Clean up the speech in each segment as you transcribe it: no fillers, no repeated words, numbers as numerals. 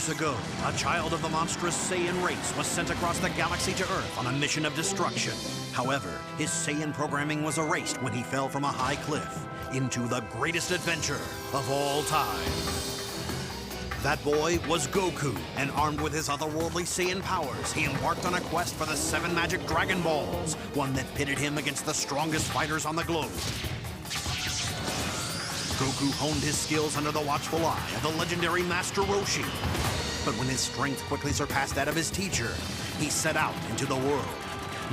Centuries ago, a child of the monstrous Saiyan race was sent across the galaxy to Earth on a mission of destruction. However, his Saiyan programming was erased when he fell from a high cliff into the greatest adventure of all time. That boy was Goku, and armed with his otherworldly Saiyan powers, he embarked on a quest for the 7 magic Dragon Balls, one that pitted him against the strongest fighters on the globe. Goku honed his skills under the watchful eye of the legendary Master Roshi. But when his strength quickly surpassed that of his teacher, he set out into the world,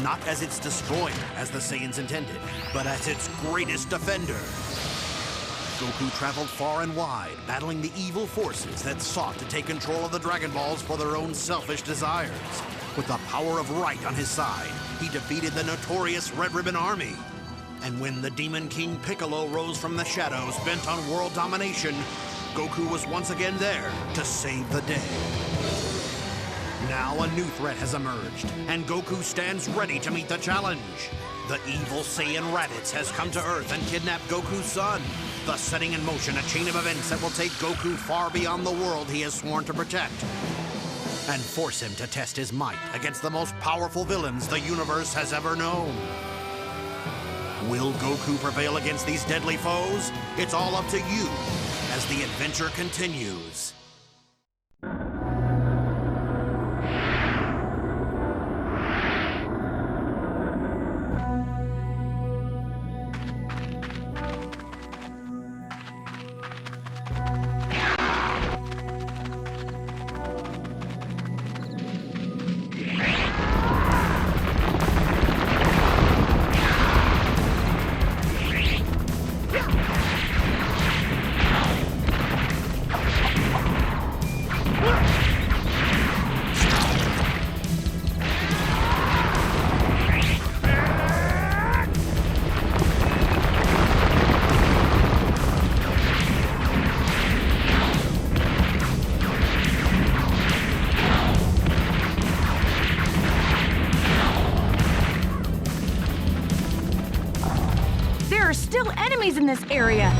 not as its destroyer, as the Saiyans intended, but as its greatest defender. Goku traveled far and wide, battling the evil forces that sought to take control of the Dragon Balls for their own selfish desires. With the power of right on his side, he defeated the notorious Red Ribbon Army. And when the Demon King Piccolo rose from the shadows, bent on world domination, Goku was once again there to save the day. Now a new threat has emerged, and Goku stands ready to meet the challenge. The evil Saiyan Raditz has come to Earth and kidnapped Goku's son, thus setting in motion a chain of events that will take Goku far beyond the world he has sworn to protect, and force him to test his might against the most powerful villains the universe has ever known. Will Goku prevail against these deadly foes? It's all up to you as the adventure continues. There are still enemies in this area!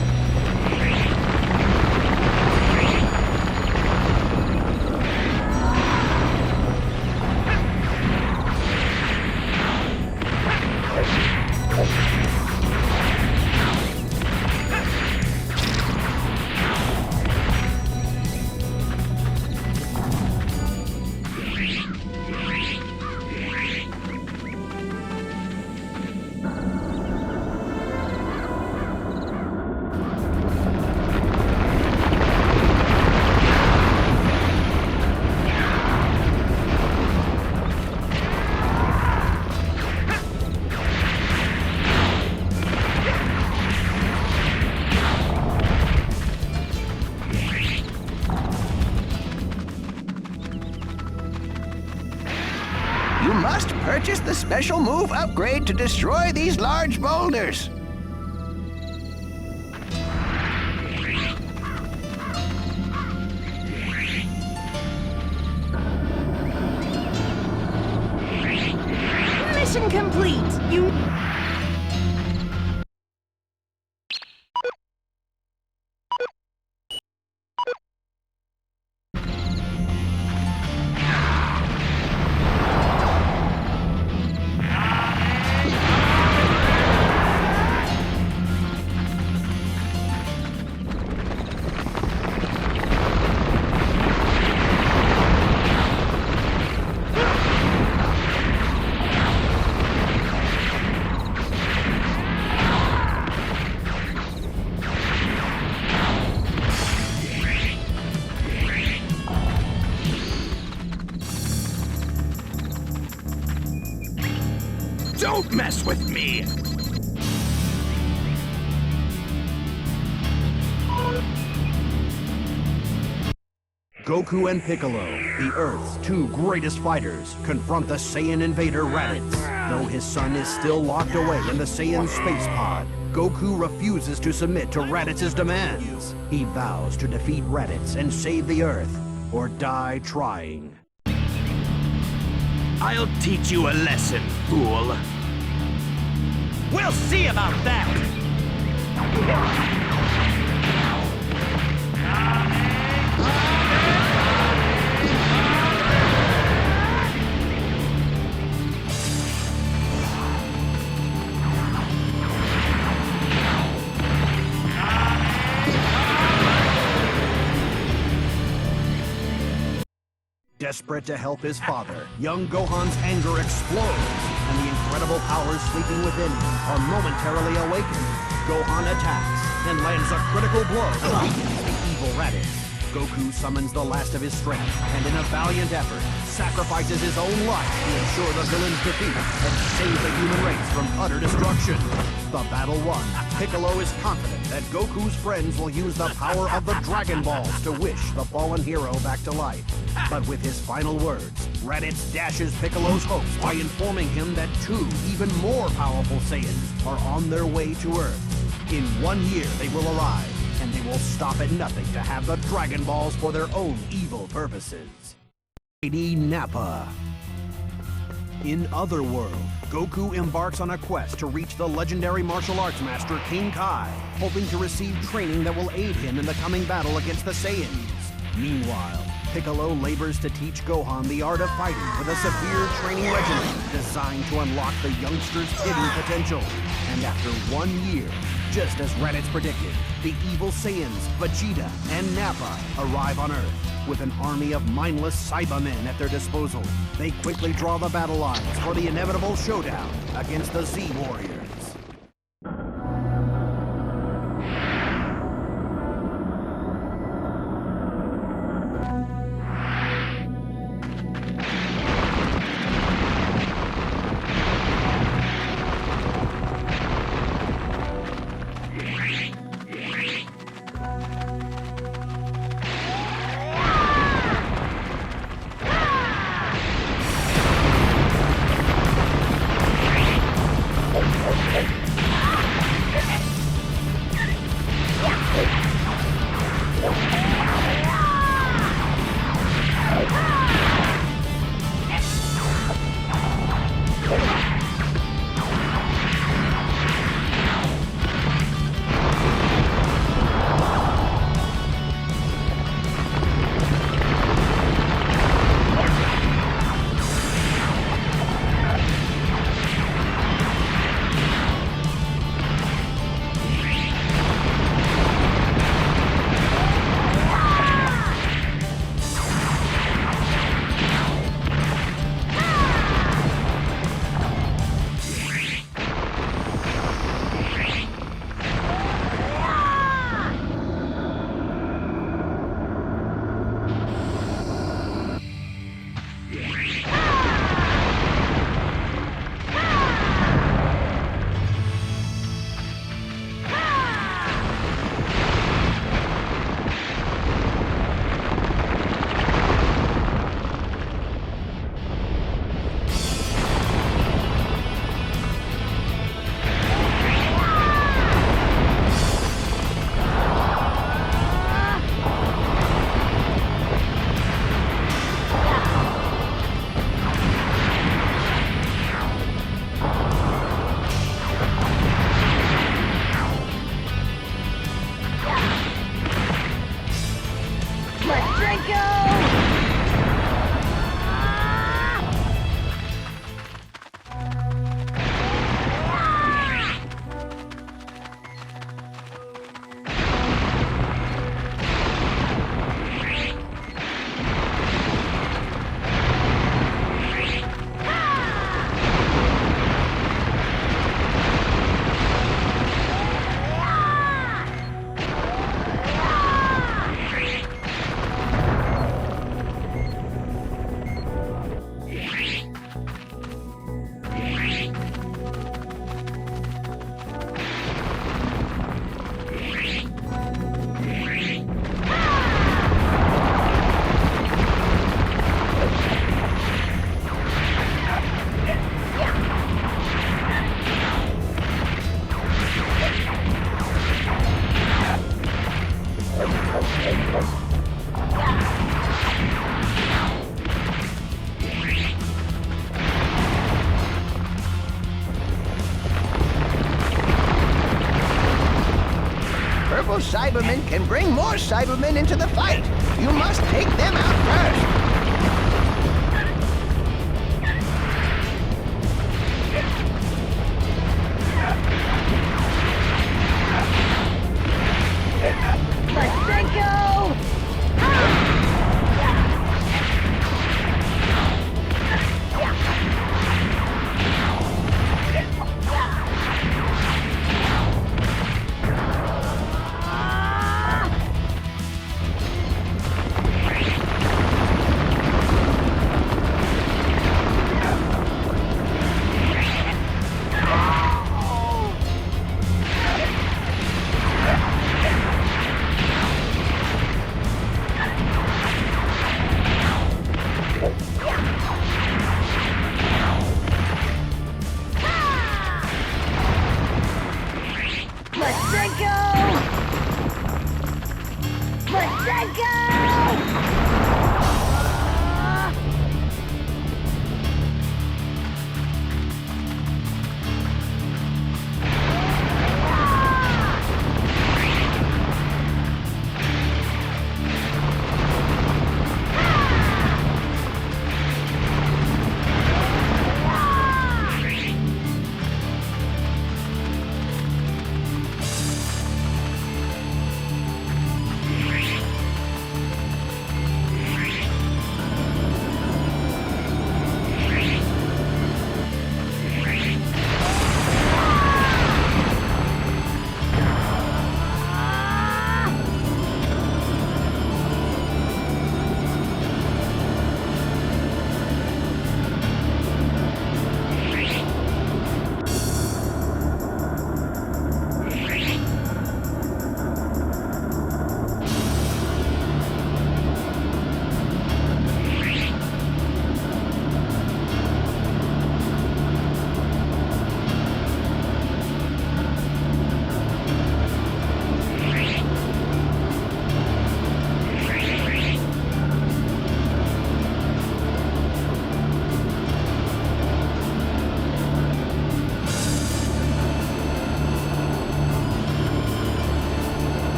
You must purchase the special move upgrade to destroy these large boulders. Mission complete! Don't mess with me! Goku and Piccolo, the Earth's 2 greatest fighters, confront the Saiyan invader Raditz. Though his son is still locked away in the Saiyan space pod, Goku refuses to submit to Raditz's demands. He vows to defeat Raditz and save the Earth, or die trying. I'll teach you a lesson, fool. We'll see about that! Desperate to help his father, young Gohan's anger explodes, and the incredible powers sleeping within him are momentarily awakened. Gohan attacks and lands a critical blow that weakens the evil Raditz. Goku summons the last of his strength, and in a valiant effort, sacrifices his own life to ensure the villain's defeat and save the human race from utter destruction. The battle won, Piccolo is confident that Goku's friends will use the power of the Dragon Balls to wish the fallen hero back to life. But with his final words, Raditz dashes Piccolo's hopes by informing him that two even more powerful Saiyans are on their way to Earth. In 1 year they will arrive, and they will stop at nothing to have the Dragon Balls for their own evil purposes. Lady Nappa. In Otherworld, Goku embarks on a quest to reach the legendary martial arts master King Kai, hoping to receive training that will aid him in the coming battle against the Saiyans. Meanwhile, Piccolo labors to teach Gohan the art of fighting with a severe training regimen designed to unlock the youngster's hidden potential. And after 1 year, just as Raditz predicted, the evil Saiyans, Vegeta, and Nappa arrive on Earth. With an army of mindless Cybermen at their disposal, they quickly draw the battle lines for the inevitable showdown against the Z-Warriors. Purple Cybermen can bring more Cybermen into the fight. You must take them out first. Let's go!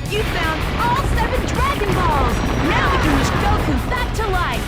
You found all 7 Dragon Balls! Now we can wish Goku back to life!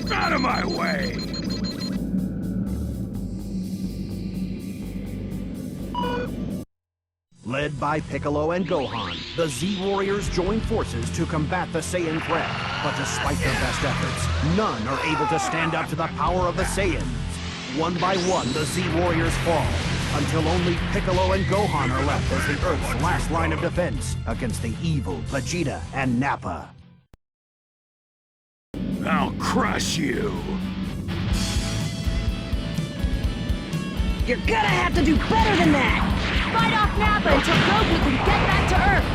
Out of my way! Led by Piccolo and Gohan, the Z-Warriors join forces to combat the Saiyan threat. But despite their best efforts, none are able to stand up to the power of the Saiyans. One by one, the Z-Warriors fall, until only Piccolo and Gohan are left as the Earth's last line of defense against the evil Vegeta and Nappa. I'll crush you! You're gonna have to do better than that! Fight off Nappa until Goku can get back to Earth!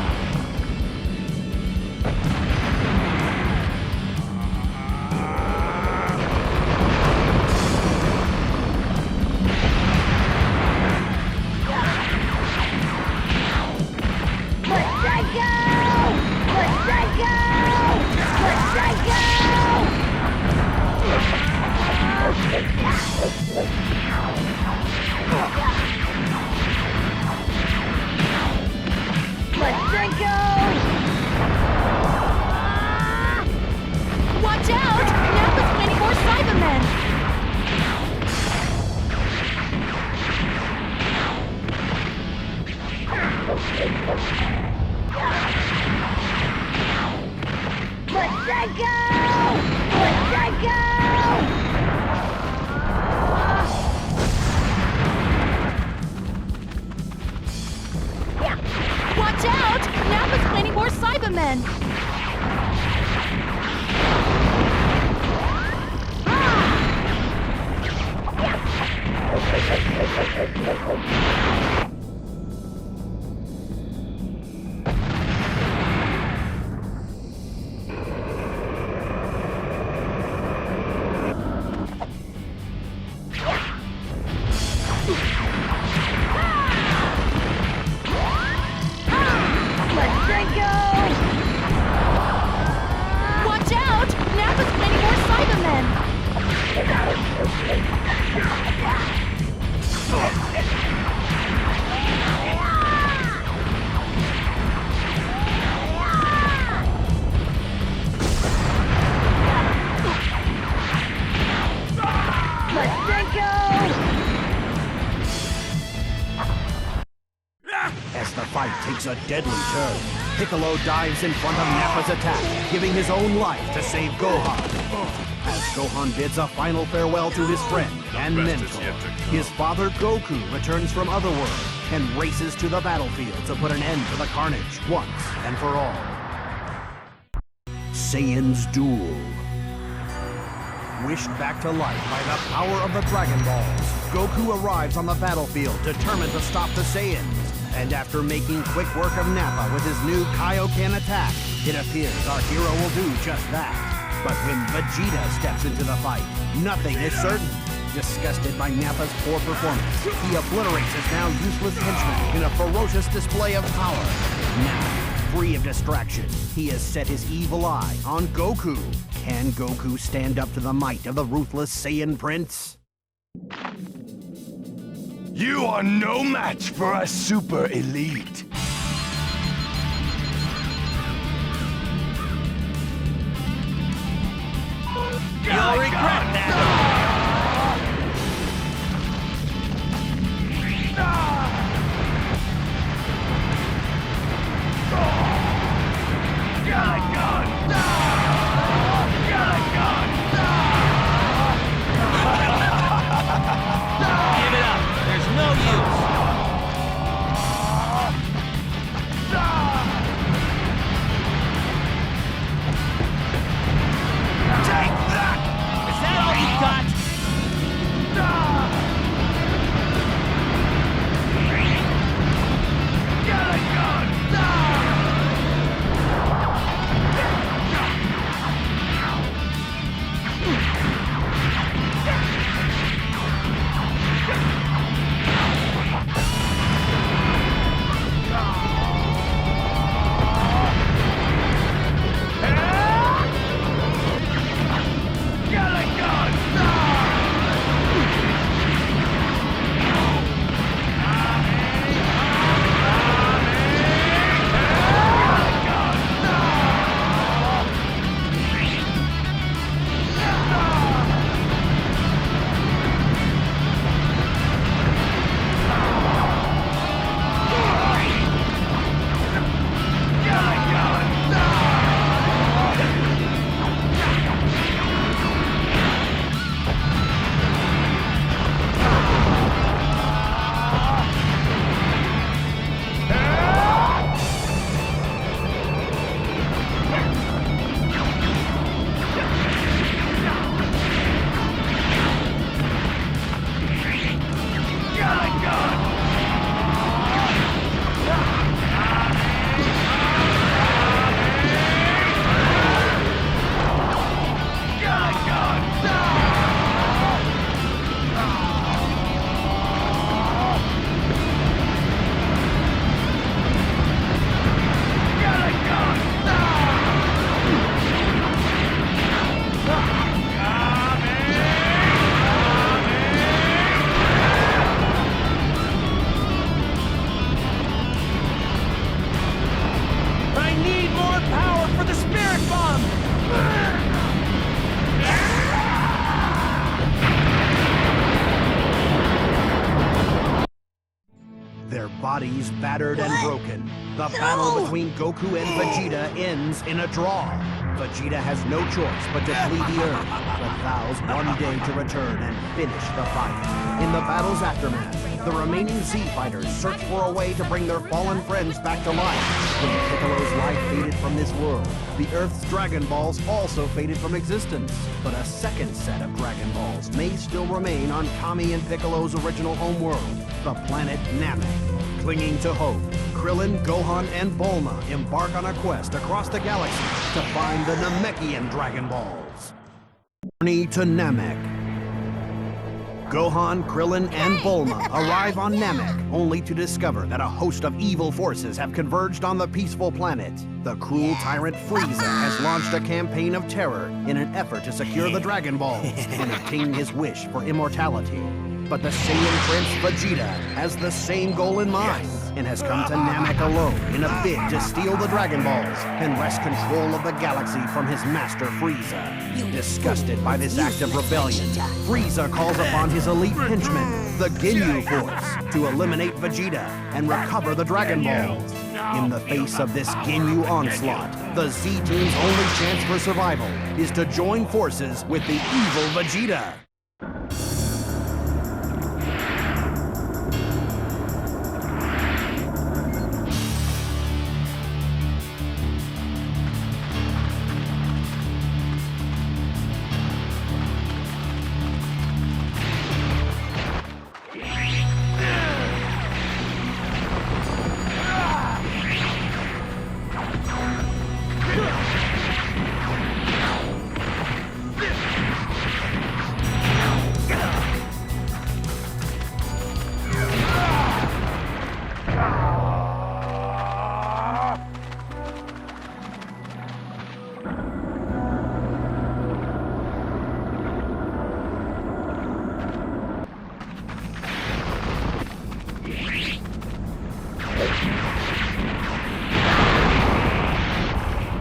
Watch out! Nappa's planning more Cybermen! Let's Watch out! Nappa's planning more Cybermen! Watch out! Nappa's planning more Cybermen! As the fight takes a deadly turn, Piccolo dives in front of Nappa's attack, giving his own life to save Gohan. As Gohan bids a final farewell to his friend and mentor, his father Goku returns from Otherworld and races to the battlefield to put an end to the carnage once and for all. Saiyan's Duel. Wished back to life by the power of the Dragon Balls, Goku arrives on the battlefield determined to stop the Saiyans. And after making quick work of Nappa with his new Kaioken attack, it appears our hero will do just that. But when Vegeta steps into the fight, nothing is certain. Disgusted by Nappa's poor performance, he obliterates his now useless henchman in a ferocious display of power. Now, free of distraction, he has set his evil eye on Goku. Can Goku stand up to the might of the ruthless Saiyan Prince? You are no match for a super elite. You'll regret that! their bodies battered and broken. The battle between Goku and Vegeta ends in a draw. Vegeta has no choice but to flee the Earth, but vows one day to return and finish the fight. In the battle's aftermath, the remaining Z fighters search for a way to bring their fallen friends back to life. When Piccolo's life faded from this world, the Earth's Dragon Balls also faded from existence. But a second set of Dragon Balls may still remain on Kami and Piccolo's original homeworld, the planet Namek. Clinging to hope, Krillin, Gohan, and Bulma embark on a quest across the galaxy to find the Namekian Dragon Balls. Journey to Namek. Gohan, Krillin, and Bulma arrive on Namek, only to discover that a host of evil forces have converged on the peaceful planet. The cruel tyrant Frieza has launched a campaign of terror in an effort to secure the Dragon Balls and obtain his wish for immortality. But the Saiyan Prince Vegeta has the same goal in mind and has come to Namek alone in a bid to steal the Dragon Balls and wrest control of the galaxy from his master Frieza. Disgusted by this act of rebellion, Frieza calls upon his elite henchman, the Ginyu Force, to eliminate Vegeta and recover the Dragon Balls. In the face of this Ginyu onslaught, the Z-Team's only chance for survival is to join forces with the evil Vegeta.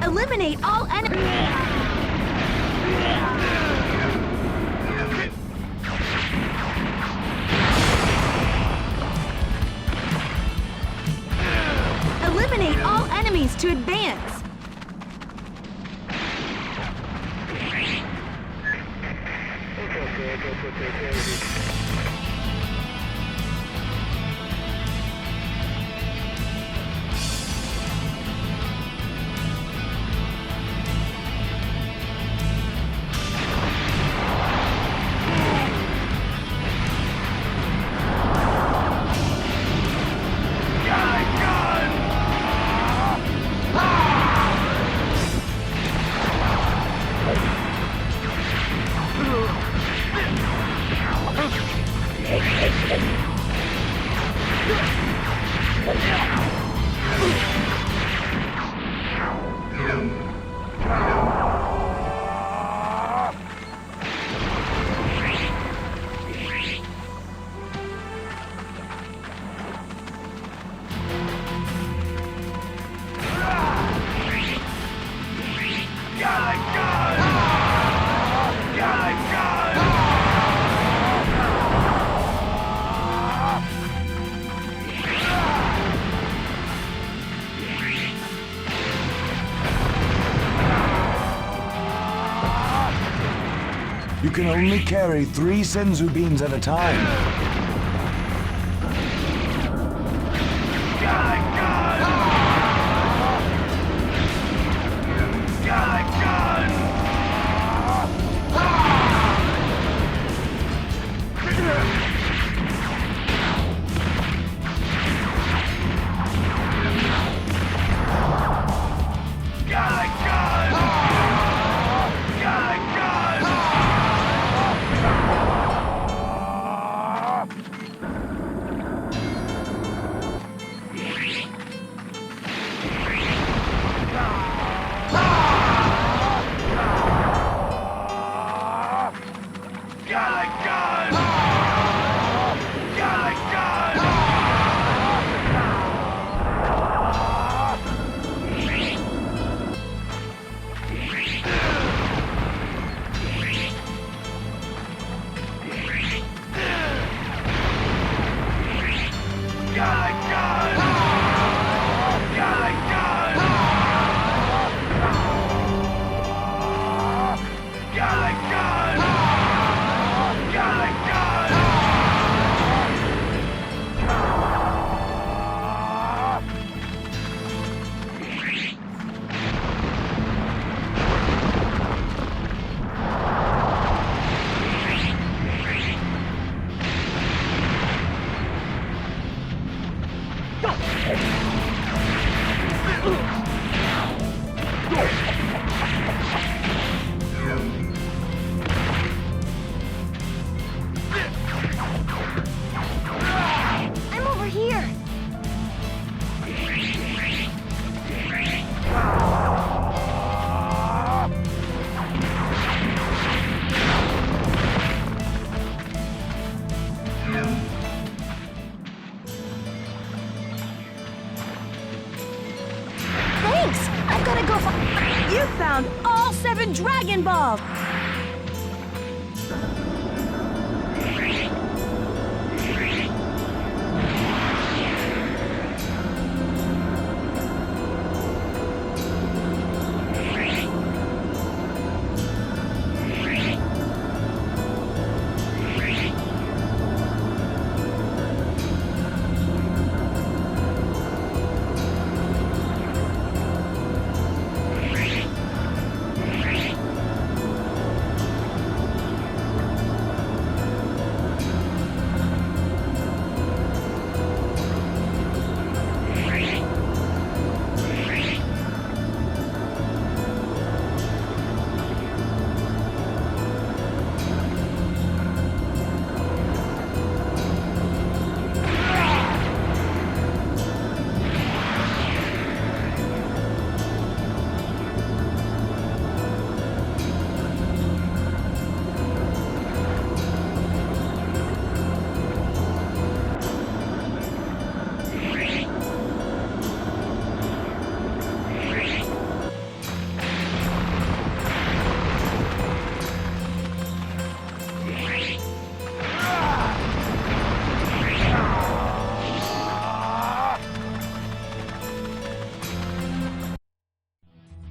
Eliminate all enemies. Eliminate all enemies to advance. You can only carry 3 Senzu beans at a time. Thanks! I've gotta go find... You found all 7 Dragon Balls!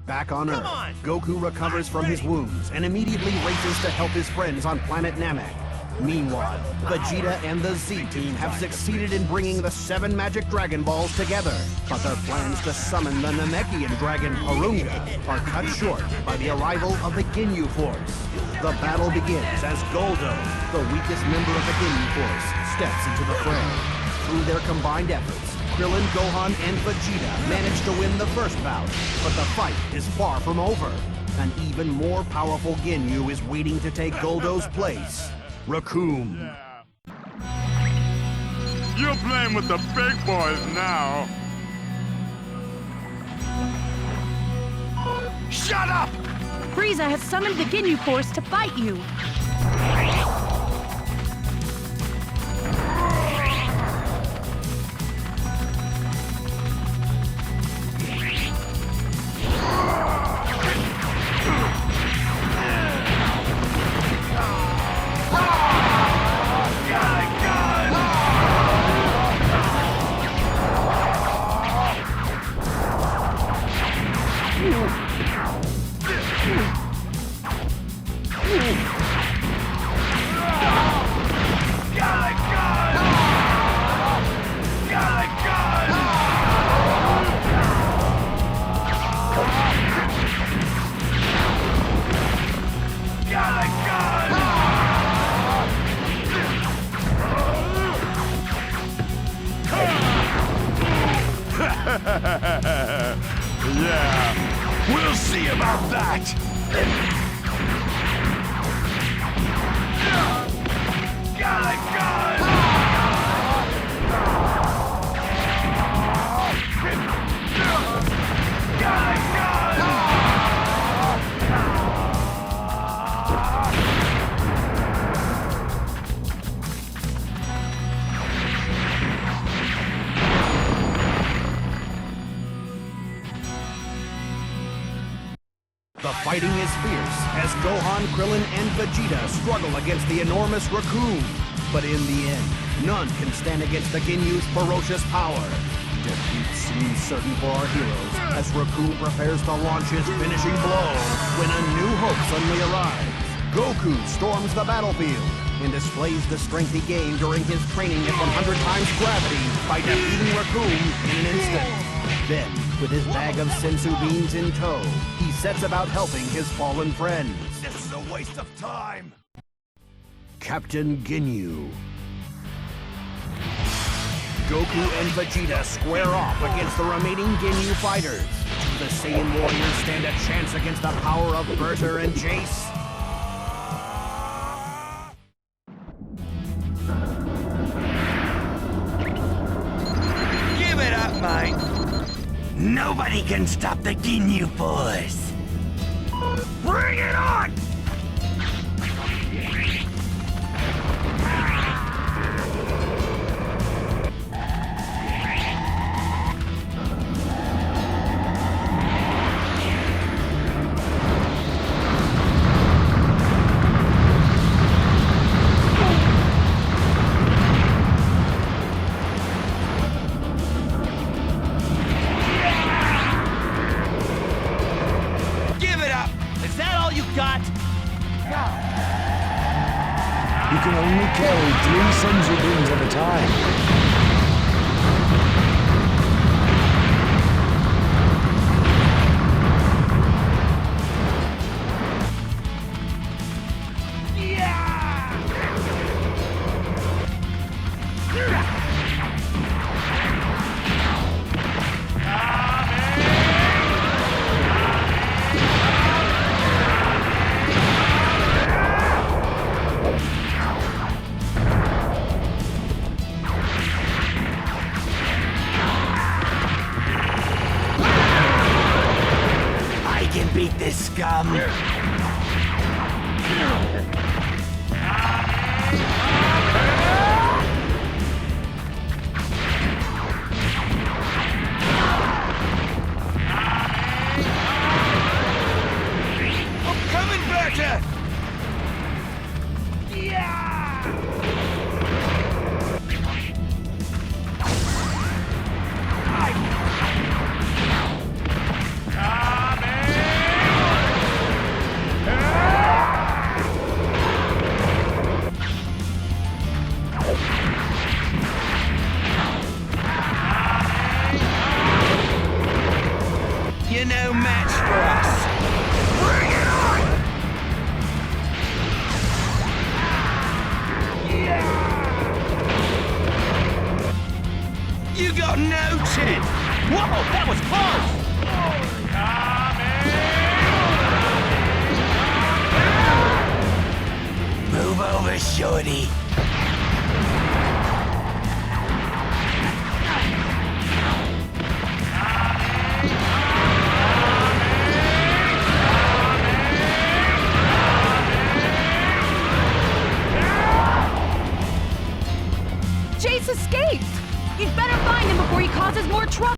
Back on Earth, Goku recovers from his wounds and immediately races to help his friends on planet Namek. Meanwhile, Vegeta and the Z-Team have succeeded in bringing the 7 magic Dragon Balls together, but their plans to summon the Namekian dragon Porunga are cut short by the arrival of the Ginyu Force. The battle begins as Goldo, the weakest member of the Ginyu Force, steps into the fray. Through their combined efforts, Krillin, Gohan, and Vegeta manage to win the first bout, but the fight is far from over. An even more powerful Ginyu is waiting to take Goldo's place. Raccoon. You're playing with the big boys now. Shut up! Frieza has summoned the Ginyu Force to fight you. Yeah, we'll see about that! The fighting is fierce as Gohan, Krillin, and Vegeta struggle against the enormous Raccoon. But in the end, none can stand against the Ginyu's ferocious power. Defeat seems certain for our heroes as Raccoon prepares to launch his finishing blow when a new hope suddenly arrives. Goku storms the battlefield and displays the strength he gained during his training at 100 times gravity by defeating Raccoon in an instant. Then, with his bag of sensu beans in tow, he sets about helping his fallen friends. This is a waste of time! Captain Ginyu. Goku and Vegeta square off against the remaining Ginyu fighters. Do the Saiyan warriors stand a chance against the power of Berter and Jace? Give it up, mate! Nobody can stop the Ginyu Force! Bring it on! only carry 3 senzu beams at a time. Beat this scum! I'm coming, Berta! You're no match for us! Bring it on! You got no chin! Whoa, that was close! Move over, shorty. Jace escaped! You'd better find him before he causes more trouble!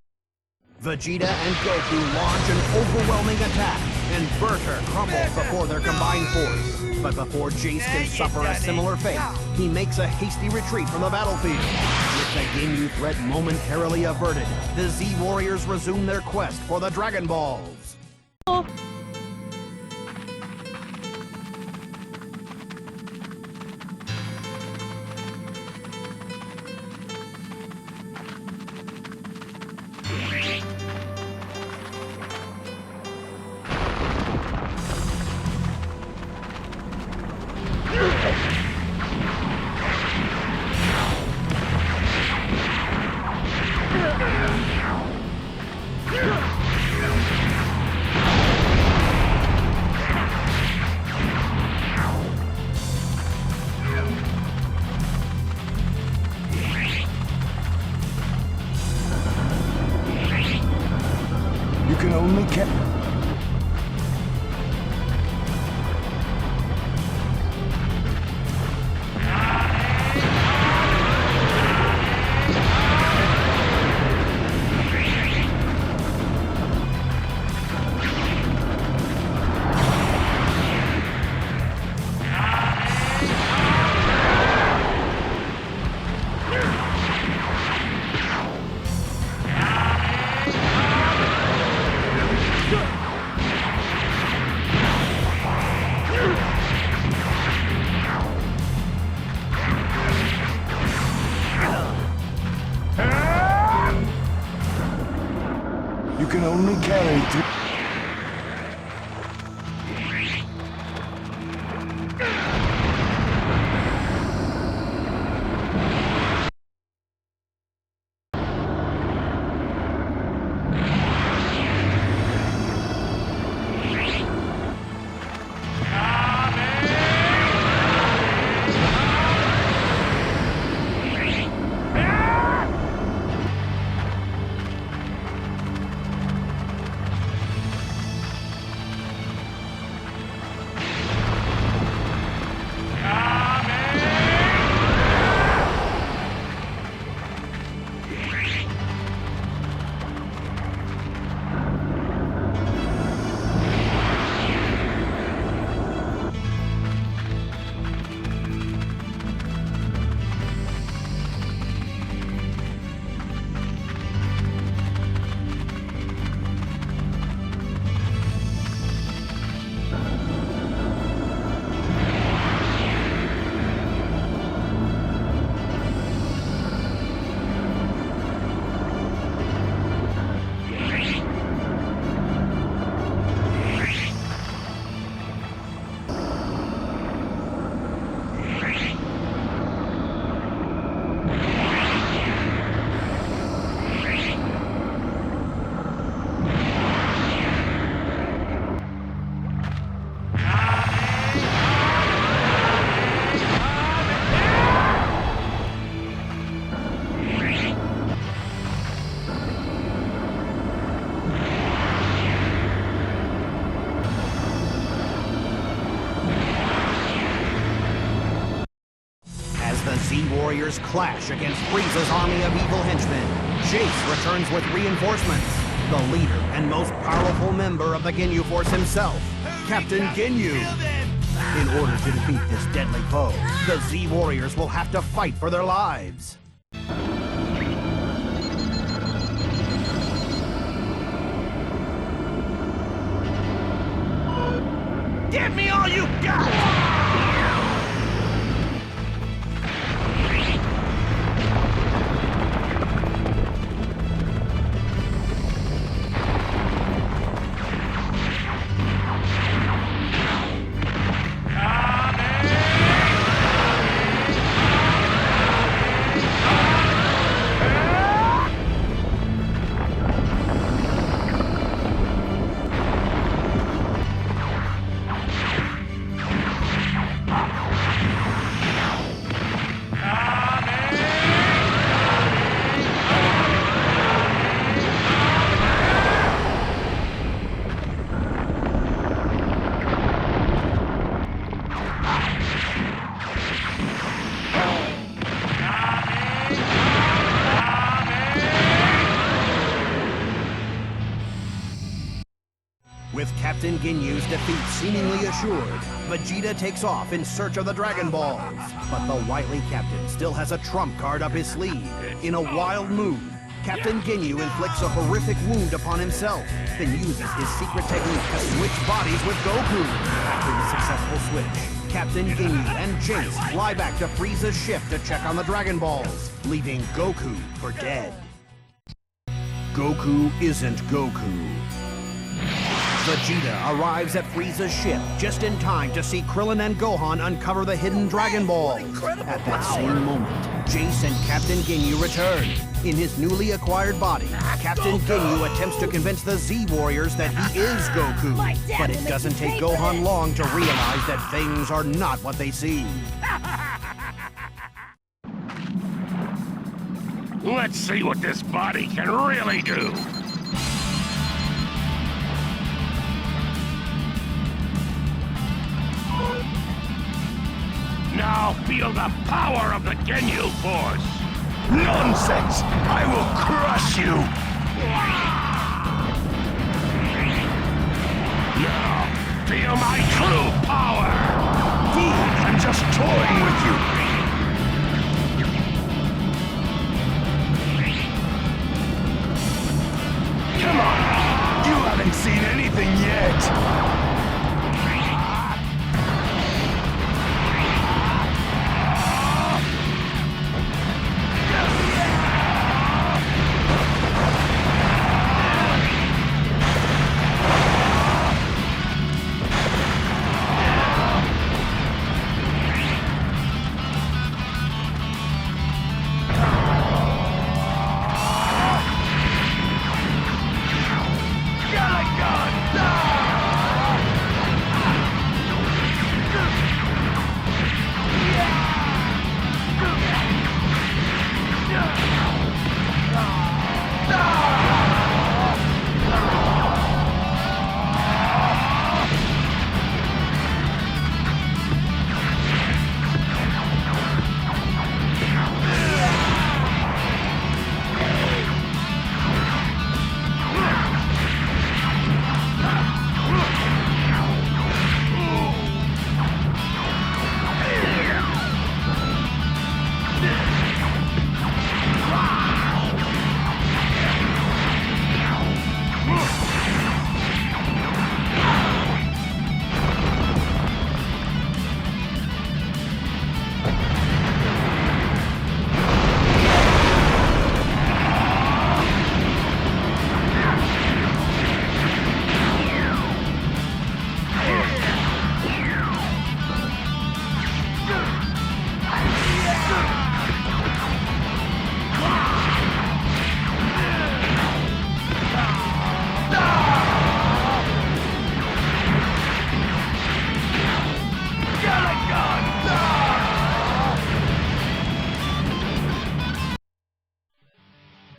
Vegeta and Goku launch an overwhelming attack, and Berta crumbles before their combined force. But before Jace can suffer a similar fate, he makes a hasty retreat from the battlefield. With the Ginyu threat momentarily averted, the Z Warriors resume their quest for the Dragon Balls. You can only carry 3. Z Warriors clash against Frieza's army of evil henchmen. Jace returns with reinforcements. The leader and most powerful member of the Ginyu Force himself, Captain Ginyu. In order to defeat this deadly foe, the Z Warriors will have to fight for their lives. Give me all you got! With Captain Ginyu's defeat seemingly assured, Vegeta takes off in search of the Dragon Balls. But the wily captain still has a trump card up his sleeve. In a wild move, Captain Ginyu inflicts a horrific wound upon himself, then uses his secret technique to switch bodies with Goku. After the successful switch, Captain Ginyu and Chase fly back to Frieza's ship to check on the Dragon Balls, leaving Goku for dead. Goku isn't Goku. Vegeta arrives at Frieza's ship just in time to see Krillin and Gohan uncover the hidden Dragon Balls. At that same moment, Jace and Captain Ginyu return. In his newly acquired body, Captain Ginyu attempts to convince the Z Warriors that he is Goku. But it doesn't take Gohan long to realize that things are not what they seem. Let's see what this body can really do. Now feel the power of the Ginyu Force! Nonsense! I will crush you! Now feel my true power! Fool! I'm just toying with you! Come on! You haven't seen anything yet!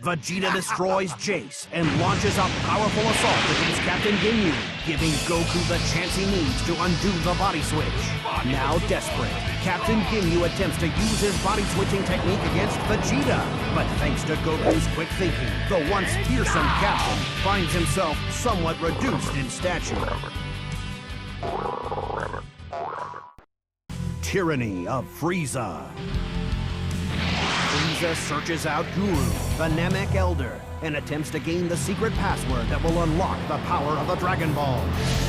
Vegeta destroys Jace and launches a powerful assault against Captain Ginyu, giving Goku the chance he needs to undo the body switch. Now desperate, Captain Ginyu attempts to use his body switching technique against Vegeta, but thanks to Goku's quick thinking, the once fearsome captain finds himself somewhat reduced in stature. Tyranny of Frieza. Frieza searches out Guru, the Namek Elder, and attempts to gain the secret password that will unlock the power of the Dragon Ball.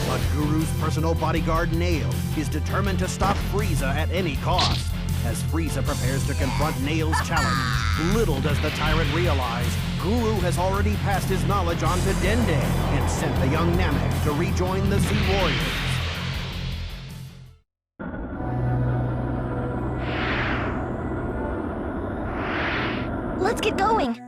But Guru's personal bodyguard, Nail, is determined to stop Frieza at any cost. As Frieza prepares to confront Nail's challenge, little does the tyrant realize Guru has already passed his knowledge on to Dende and sent the young Namek to rejoin the Z Warriors. Let's get going.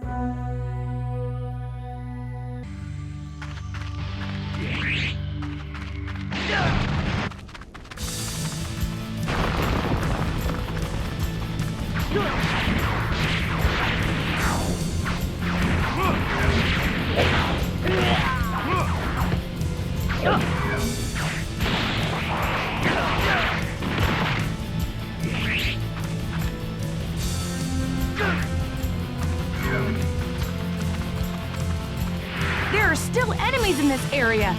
There are still enemies in this area.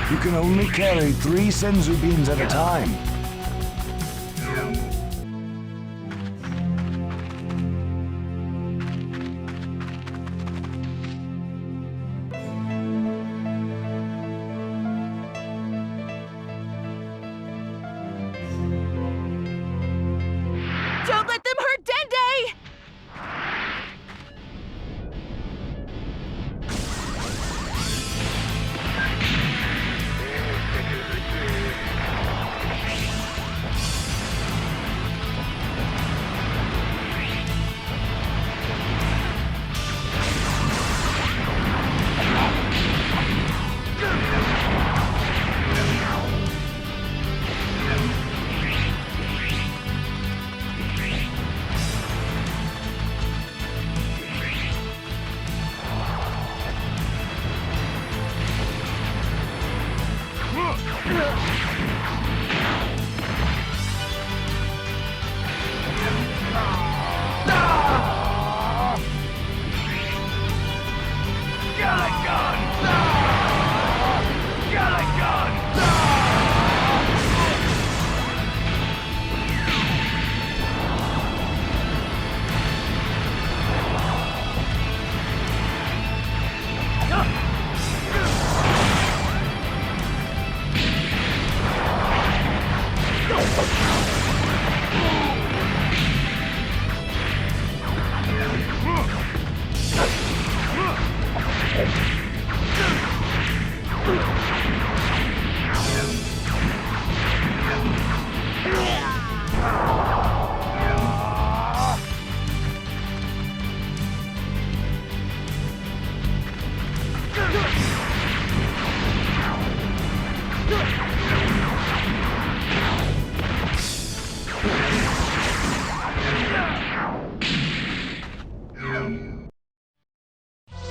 You can only carry 3 Senzu beans at a time. Don't let them hurt Dende!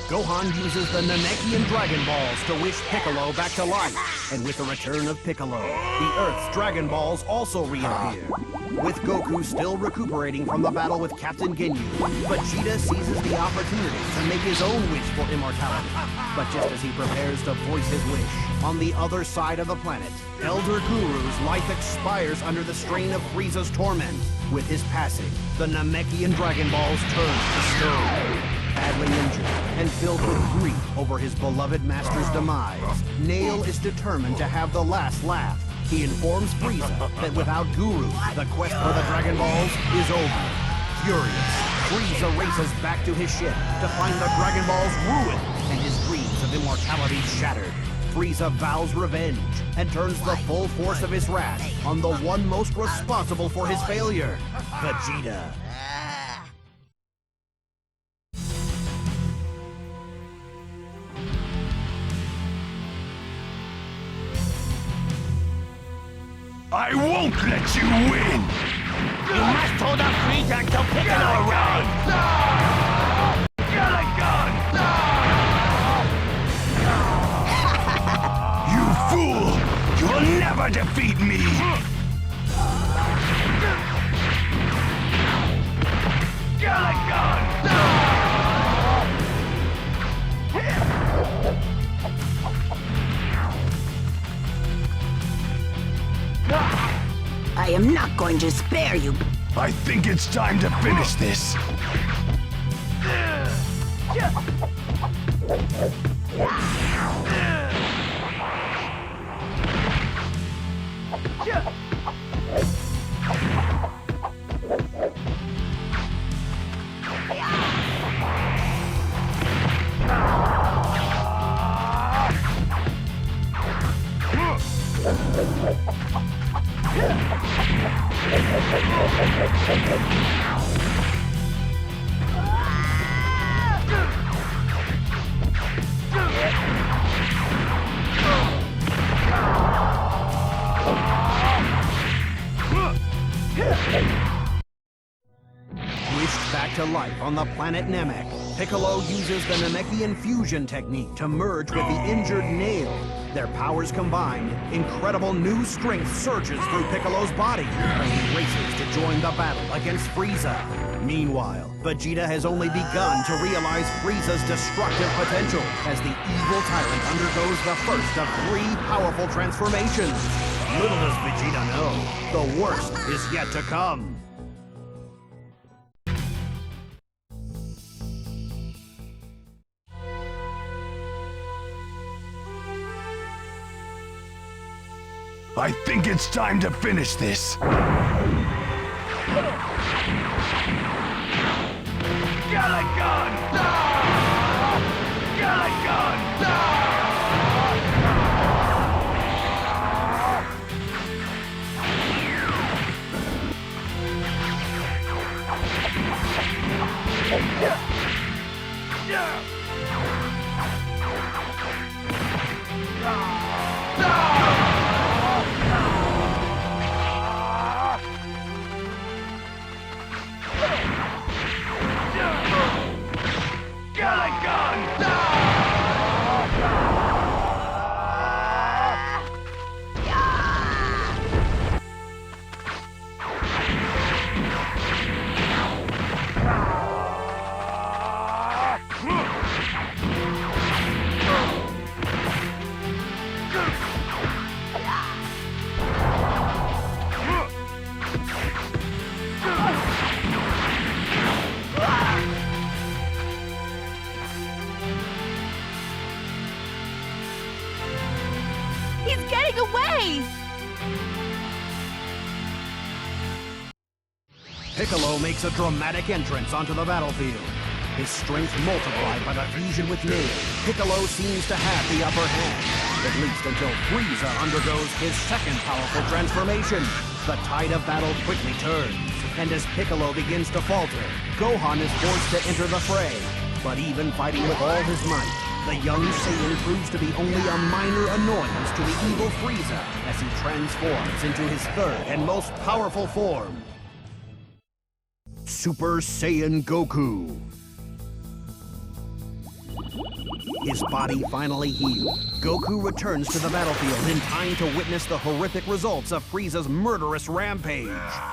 Gohan uses the Namekian Dragon Balls to wish Piccolo back to life. And with the return of Piccolo, the Earth's Dragon Balls also reappear. With Goku still recuperating from the battle with Captain Ginyu, Vegeta seizes the opportunity to make his own wish for immortality. But just as he prepares to voice his wish, on the other side of the planet, Elder Guru's life expires under the strain of Frieza's torment. With his passing, the Namekian Dragon Balls turn to stone. Badly injured and filled with grief over his beloved master's demise, Nail is determined to have the last laugh. He informs Frieza that without Guru, the quest for the Dragon Balls is over. Furious, Frieza races back to his ship to find the Dragon Balls ruined and his dreams of immortality shattered. Frieza vows revenge and turns the full force of his wrath on the one most responsible for his failure, Vegeta. I won't let you win! You must hold up Frieza until Piccolo arrives! Get a gun! You fool! You'll never defeat me! Get a gun! I am not going to spare you. I think it's time to finish this. Wished back to life on the planet Namek, Piccolo uses the Namekian fusion technique to merge with the injured Nail. Their powers combined, incredible new strength surges through Piccolo's body, and he races to join the battle against Frieza. Meanwhile, Vegeta has only begun to realize Frieza's destructive potential as the evil tyrant undergoes the first of 3 powerful transformations. Little does Vegeta know, the worst is yet to come. I think it's time to finish this. Get a gun! Get a gun! He's getting away! Piccolo makes a dramatic entrance onto the battlefield. His strength multiplied by the fusion with Nail, Piccolo seems to have the upper hand, at least until Frieza undergoes his second powerful transformation. The tide of battle quickly turns, and as Piccolo begins to falter, Gohan is forced to enter the fray. But even fighting with all his might, the young Saiyan proves to be only a minor annoyance to the evil Frieza as he transforms into his third and most powerful form, Super Saiyan Goku. His body finally healed, Goku returns to the battlefield in time to witness the horrific results of Frieza's murderous rampage.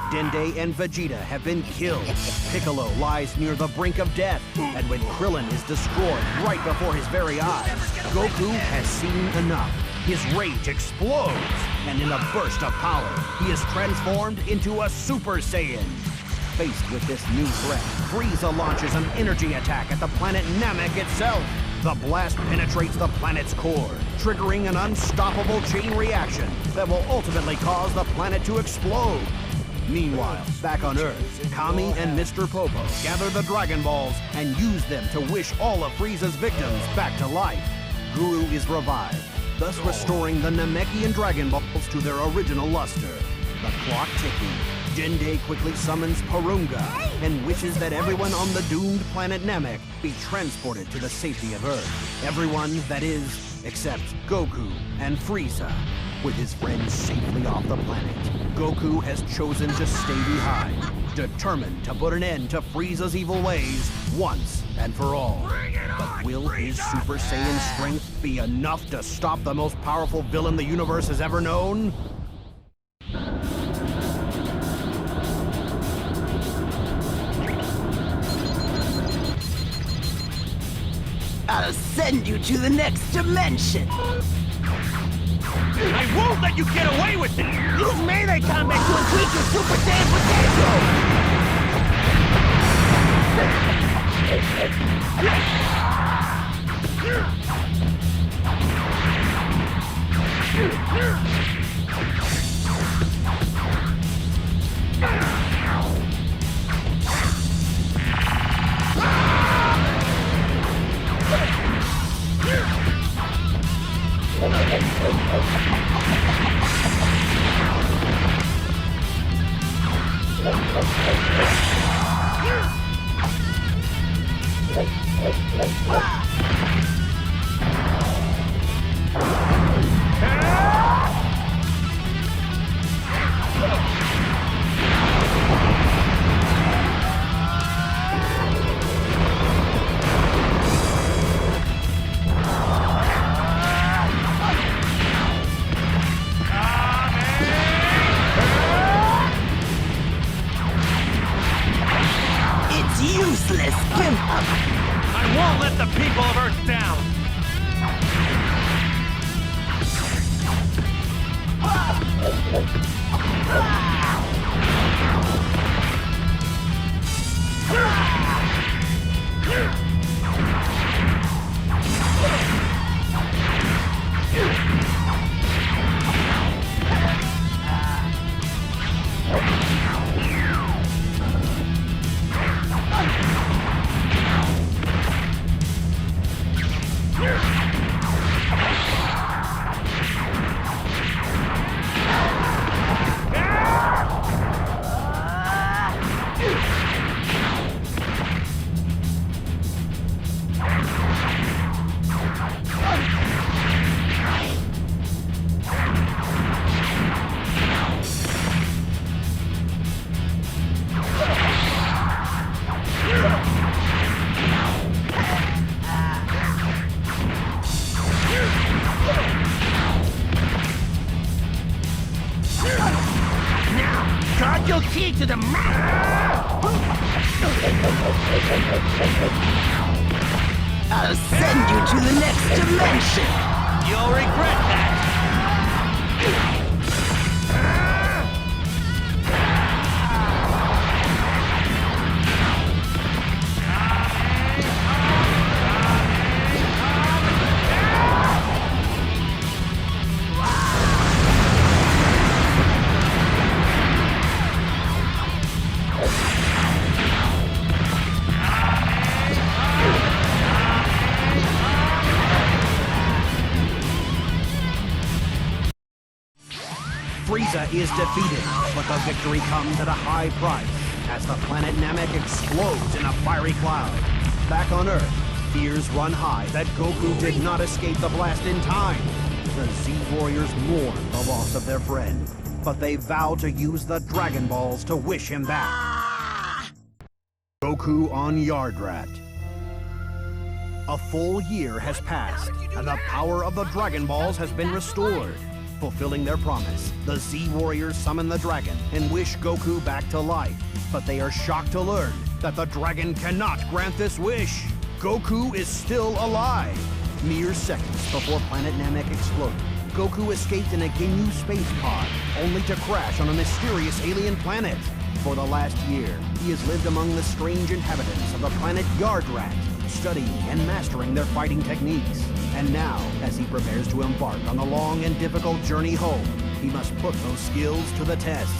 Dende and Vegeta have been killed. Piccolo lies near the brink of death, and when Krillin is destroyed right before his very eyes, Goku has seen enough. His rage explodes, and in a burst of power, he is transformed into a Super Saiyan. Faced with this new threat, Frieza launches an energy attack at the planet Namek itself. The blast penetrates the planet's core, triggering an unstoppable chain reaction that will ultimately cause the planet to explode. Meanwhile, back on Earth, Kami and Mr. Popo gather the Dragon Balls and use them to wish all of Frieza's victims back to life. Guru is revived, thus restoring the Namekian Dragon Balls to their original luster. The clock ticking, Dende quickly summons Porunga and wishes that everyone on the doomed planet Namek be transported to the safety of Earth. Everyone, that is, except Goku and Frieza. With his friends safely off the planet, Goku has chosen to stay behind, determined to put an end to Frieza's evil ways once and for all. But will his Super Saiyan strength be enough to stop the most powerful villain the universe has ever known? I'll send you to the next dimension. I won't let you get away with it! Use melee combat to increase your Super Saiyan potential! Useless! Give up! I won't let the people of Earth down! Guard your key to the map! I'll send you to the next dimension! You'll regret that! Frieza is defeated, but the victory comes at a high price as the planet Namek explodes in a fiery cloud. Back on Earth, fears run high that Goku did not escape the blast in time. The Z-Warriors mourn the loss of their friend, but they vow to use the Dragon Balls to wish him back. Goku on Yardrat. A full year has passed, and the power of the Dragon Balls has been restored. Fulfilling their promise, the Z Warriors summon the dragon and wish Goku back to life. But they are shocked to learn that the dragon cannot grant this wish. Goku is still alive. Mere seconds before planet Namek exploded, Goku escaped in a Ginyu space pod, only to crash on a mysterious alien planet. For the last year, he has lived among the strange inhabitants of the planet Yardrat, studying and mastering their fighting techniques. And now, as he prepares to embark on the long and difficult journey home, he must put those skills to the test.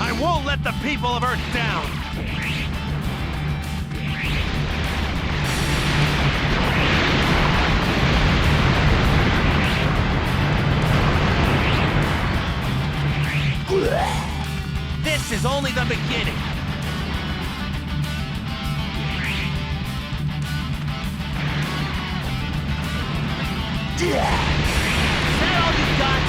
I won't let the people of Earth down! This is only the beginning! Is that all you got?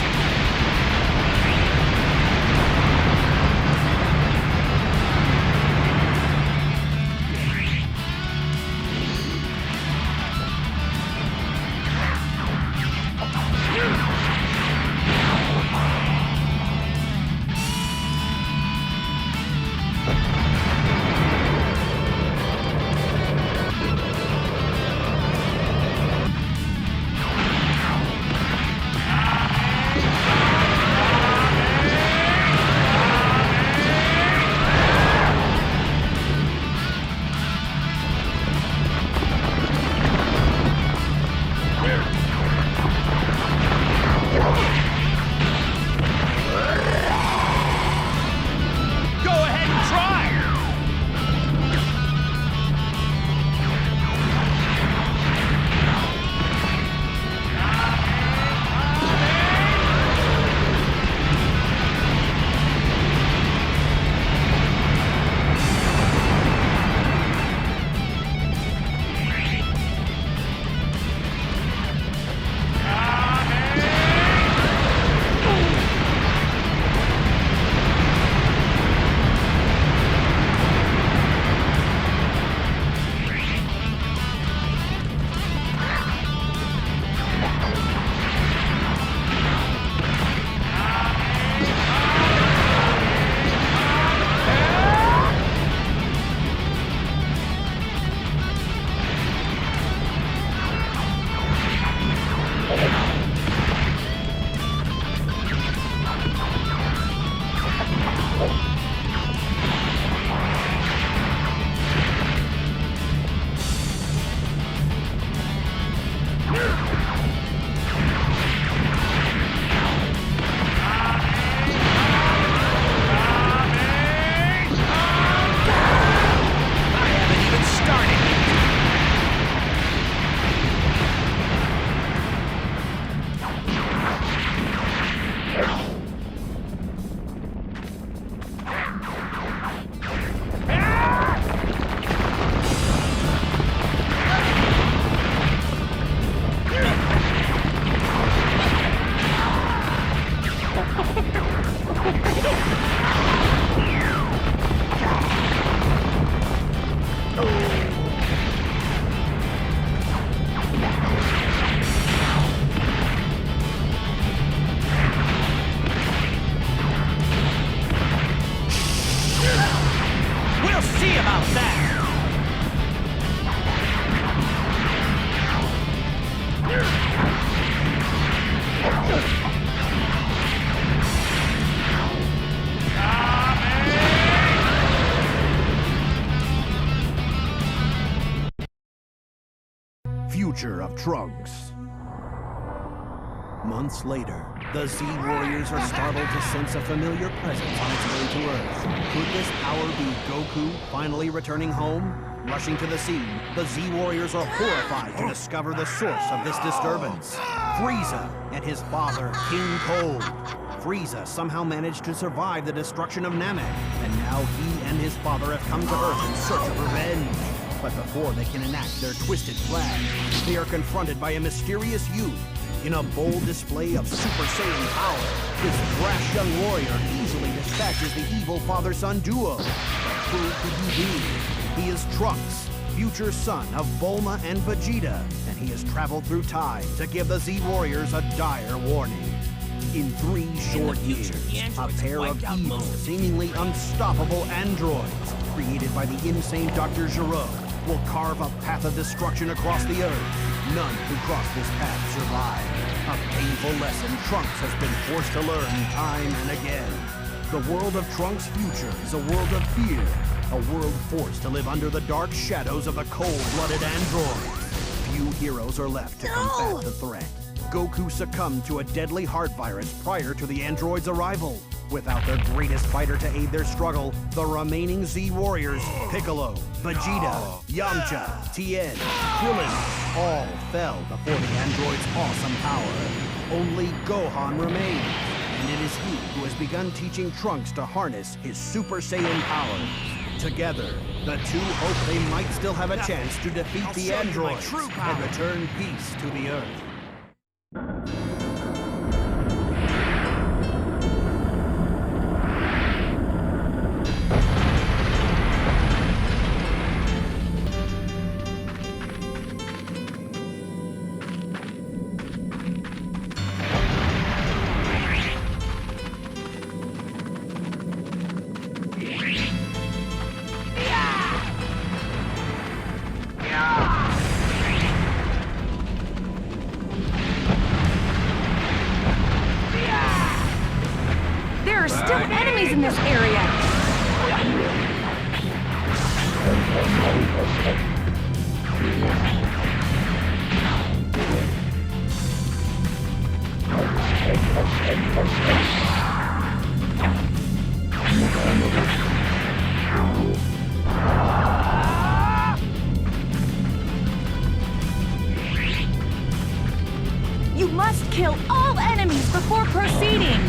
Future of Trunks. Months later, the Z Warriors are startled to sense a familiar presence on its way to Earth. Could this power be Goku finally returning home? Rushing to the scene, the Z Warriors are horrified to discover the source of this disturbance. Frieza and his father, King Cold. Frieza somehow managed to survive the destruction of Namek, and now he and his father have come to Earth in search of revenge. But before they can enact their twisted plan, they are confronted by a mysterious youth. In a bold display of Super Saiyan power, this brash young warrior easily dispatches the evil father-son duo. But who could he be? He is Trunks, future son of Bulma and Vegeta, and he has traveled through time to give the Z-Warriors a dire warning. In 3 short years, a pair of evil, seemingly unstoppable androids, created by the insane Dr. Gero, will carve a path of destruction across the Earth. None who cross this path survive. A painful lesson Trunks has been forced to learn time and again. The world of Trunks' future is a world of fear, a world forced to live under the dark shadows of the cold-blooded androids. Few heroes are left to combat the threat. Goku succumbed to a deadly heart virus prior to the androids' arrival. Without their greatest fighter to aid their struggle, the remaining Z-Warriors, Piccolo, Vegeta, Yamcha, Tien, Krillin, all fell before the androids' awesome power. Only Gohan remains, and it is he who has begun teaching Trunks to harness his Super Saiyan powers. Together, the two hope they might still have a chance to defeat the androids and return peace to the Earth. There are still enemies in this area! You must kill all enemies before proceeding!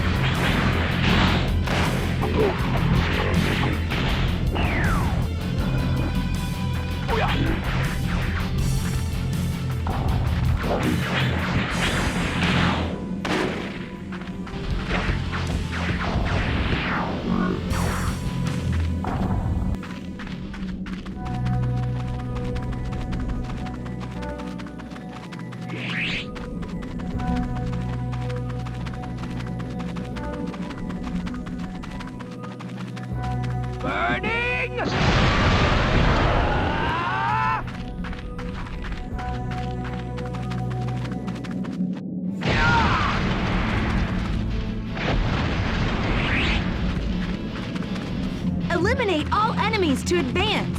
Eliminate all enemies to advance!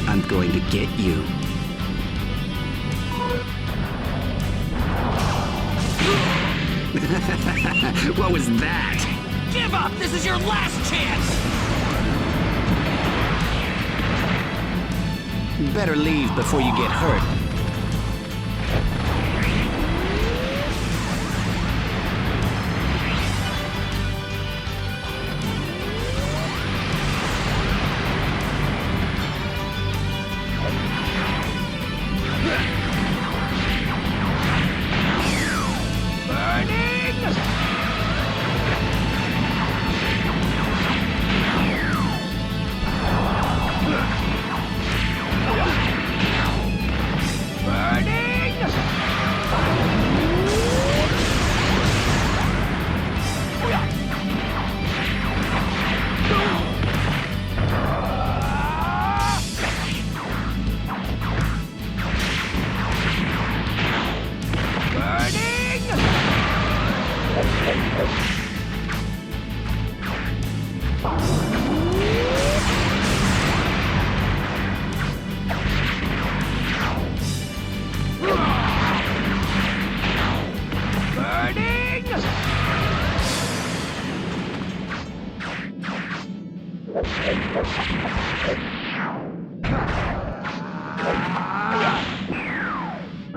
I'm going to get you. What was that? Give up! This is your last chance! Better leave before you get hurt.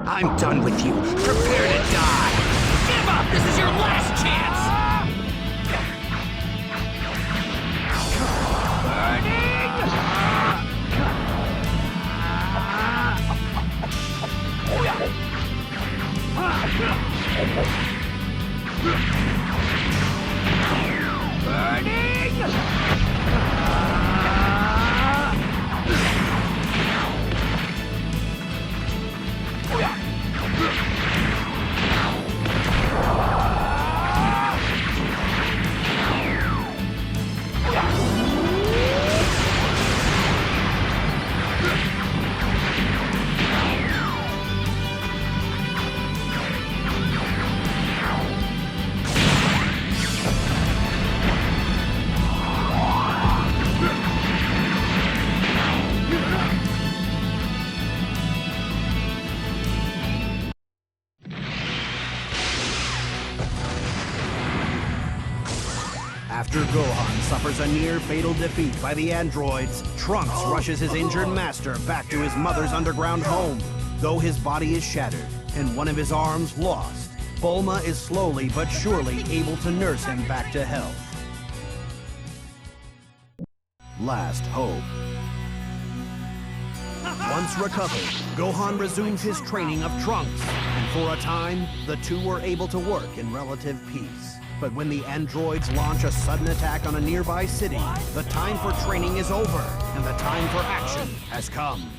I'm done with you. Prepare to die. Give up! This is your last chance! After Gohan suffers a near-fatal defeat by the androids, Trunks rushes his injured master back to his mother's underground home. Though his body is shattered and one of his arms lost, Bulma is slowly but surely able to nurse him back to health. last hope. Once recovered, Gohan resumed his training of Trunks, and for a time, the two were able to work in relative peace. But when the androids launch a sudden attack on a nearby city, the time for training is over, and the time for action has come.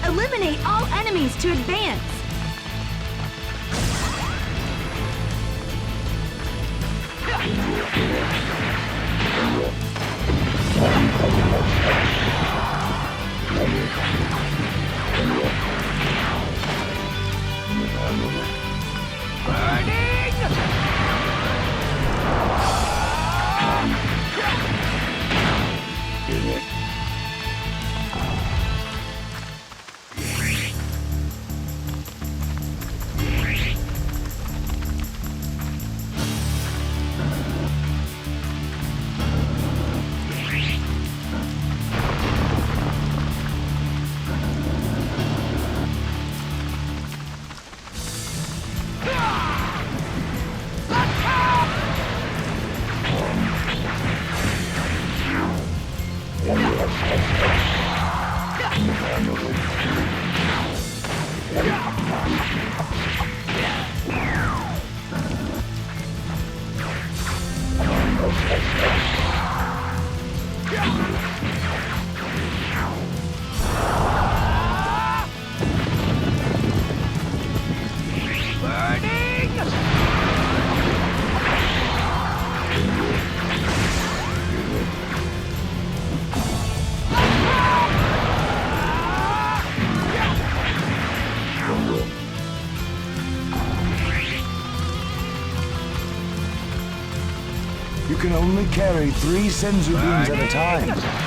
Eliminate all enemies to advance! You can only carry 3 Senzu beams at a time.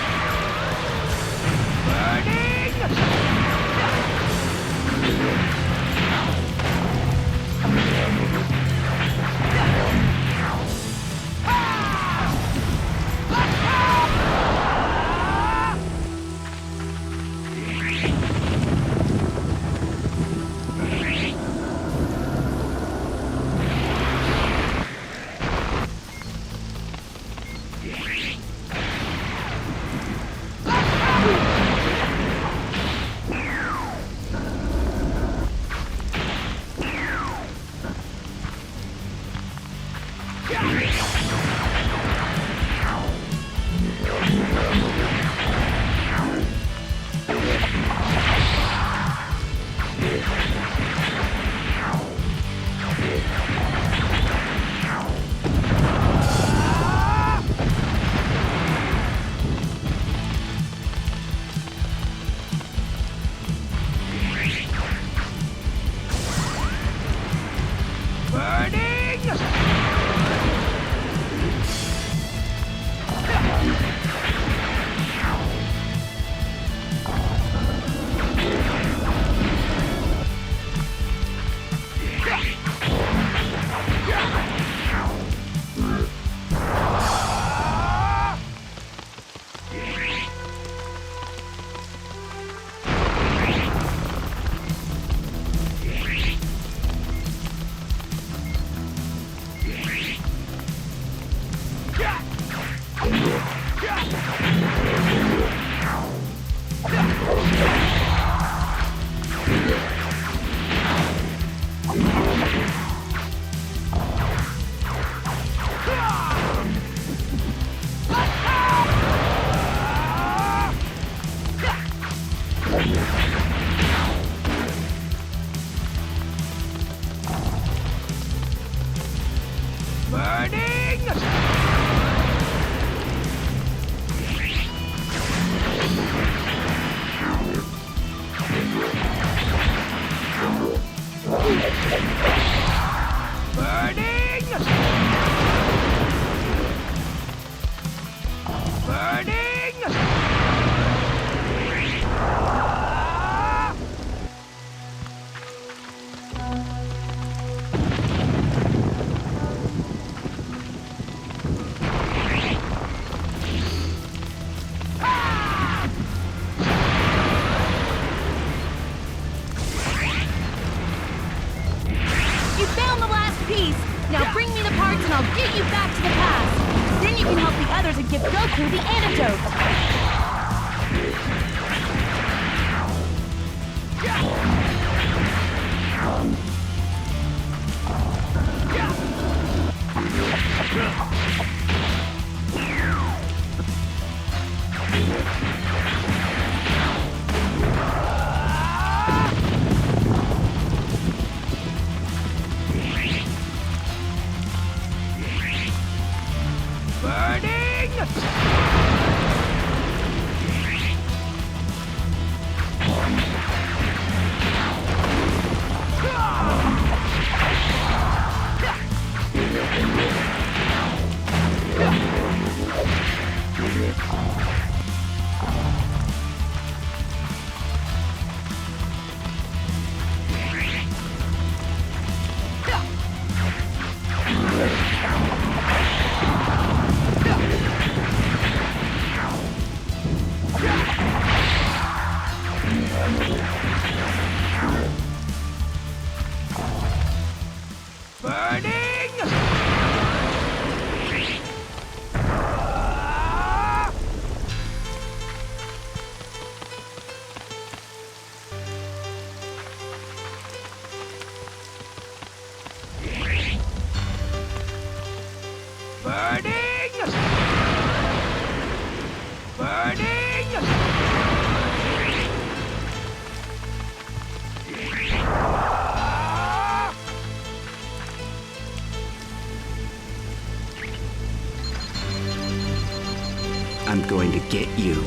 I'm going to get you.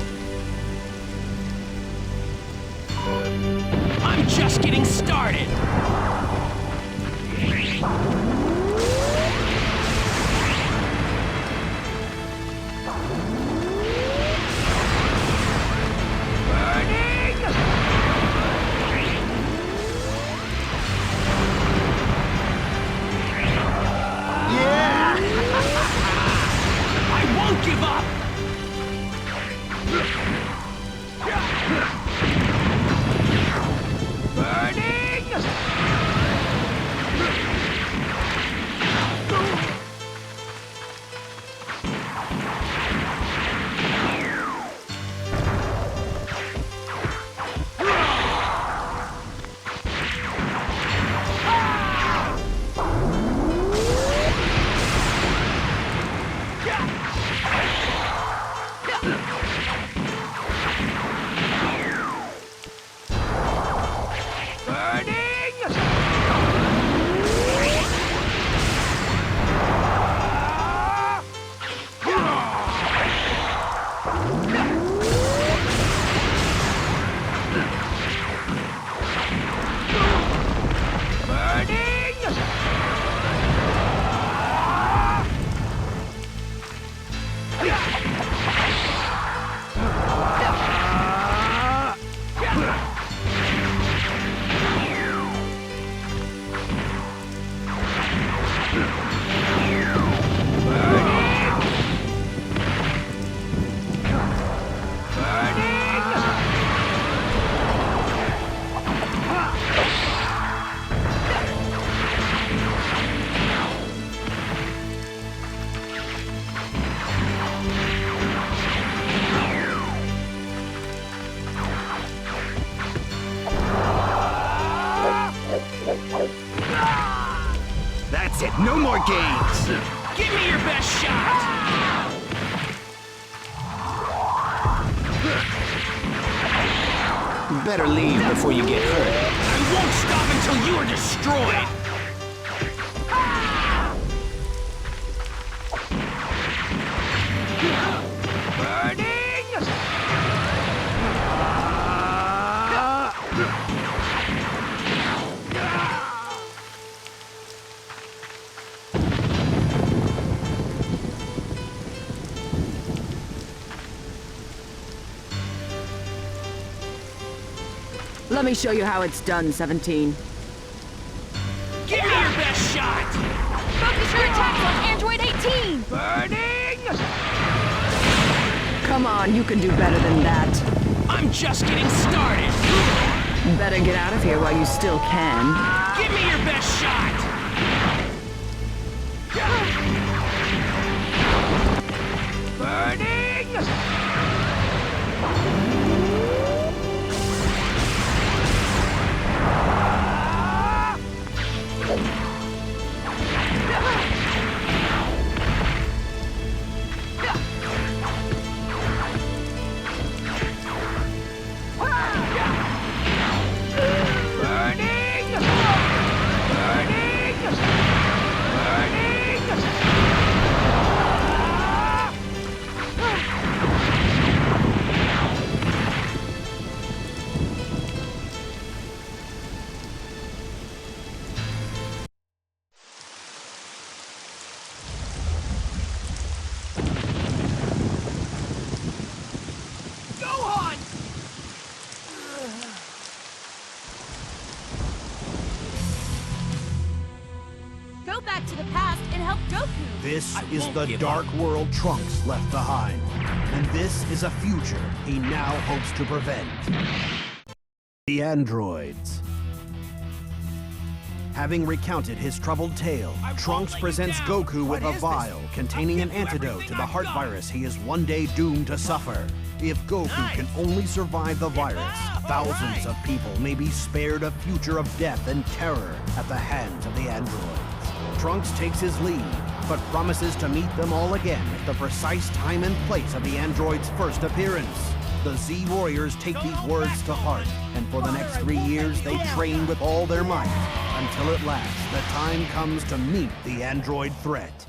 I'm just getting started! I won't give up! That's it, no more games! Give me your best shot! Better leave before you get hurt. I won't stop until you are destroyed! Let me show you how it's done, 17. Give me your best shot! Focus your attacks on Android 18! Come on, you can do better than that. I'm just getting started! Better get out of here while you still can. Give me your best shot! Go back to the past and help Goku! This I is won't the give dark world Trunks left behind. And this is a future he now hopes to prevent. The androids. Having recounted his troubled tale, Trunks presents Goku with a vial containing an antidote to the heart virus he is one day doomed to suffer. If Goku can only survive the virus, thousands of people may be spared a future of death and terror at the hands of the androids. Trunks takes his leave, but promises to meet them all again at the precise time and place of the androids' first appearance. The Z Warriors take these words to heart, and for the next 3 years they train with all their might, until at last the time comes to meet the android threat.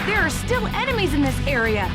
There are still enemies in this area.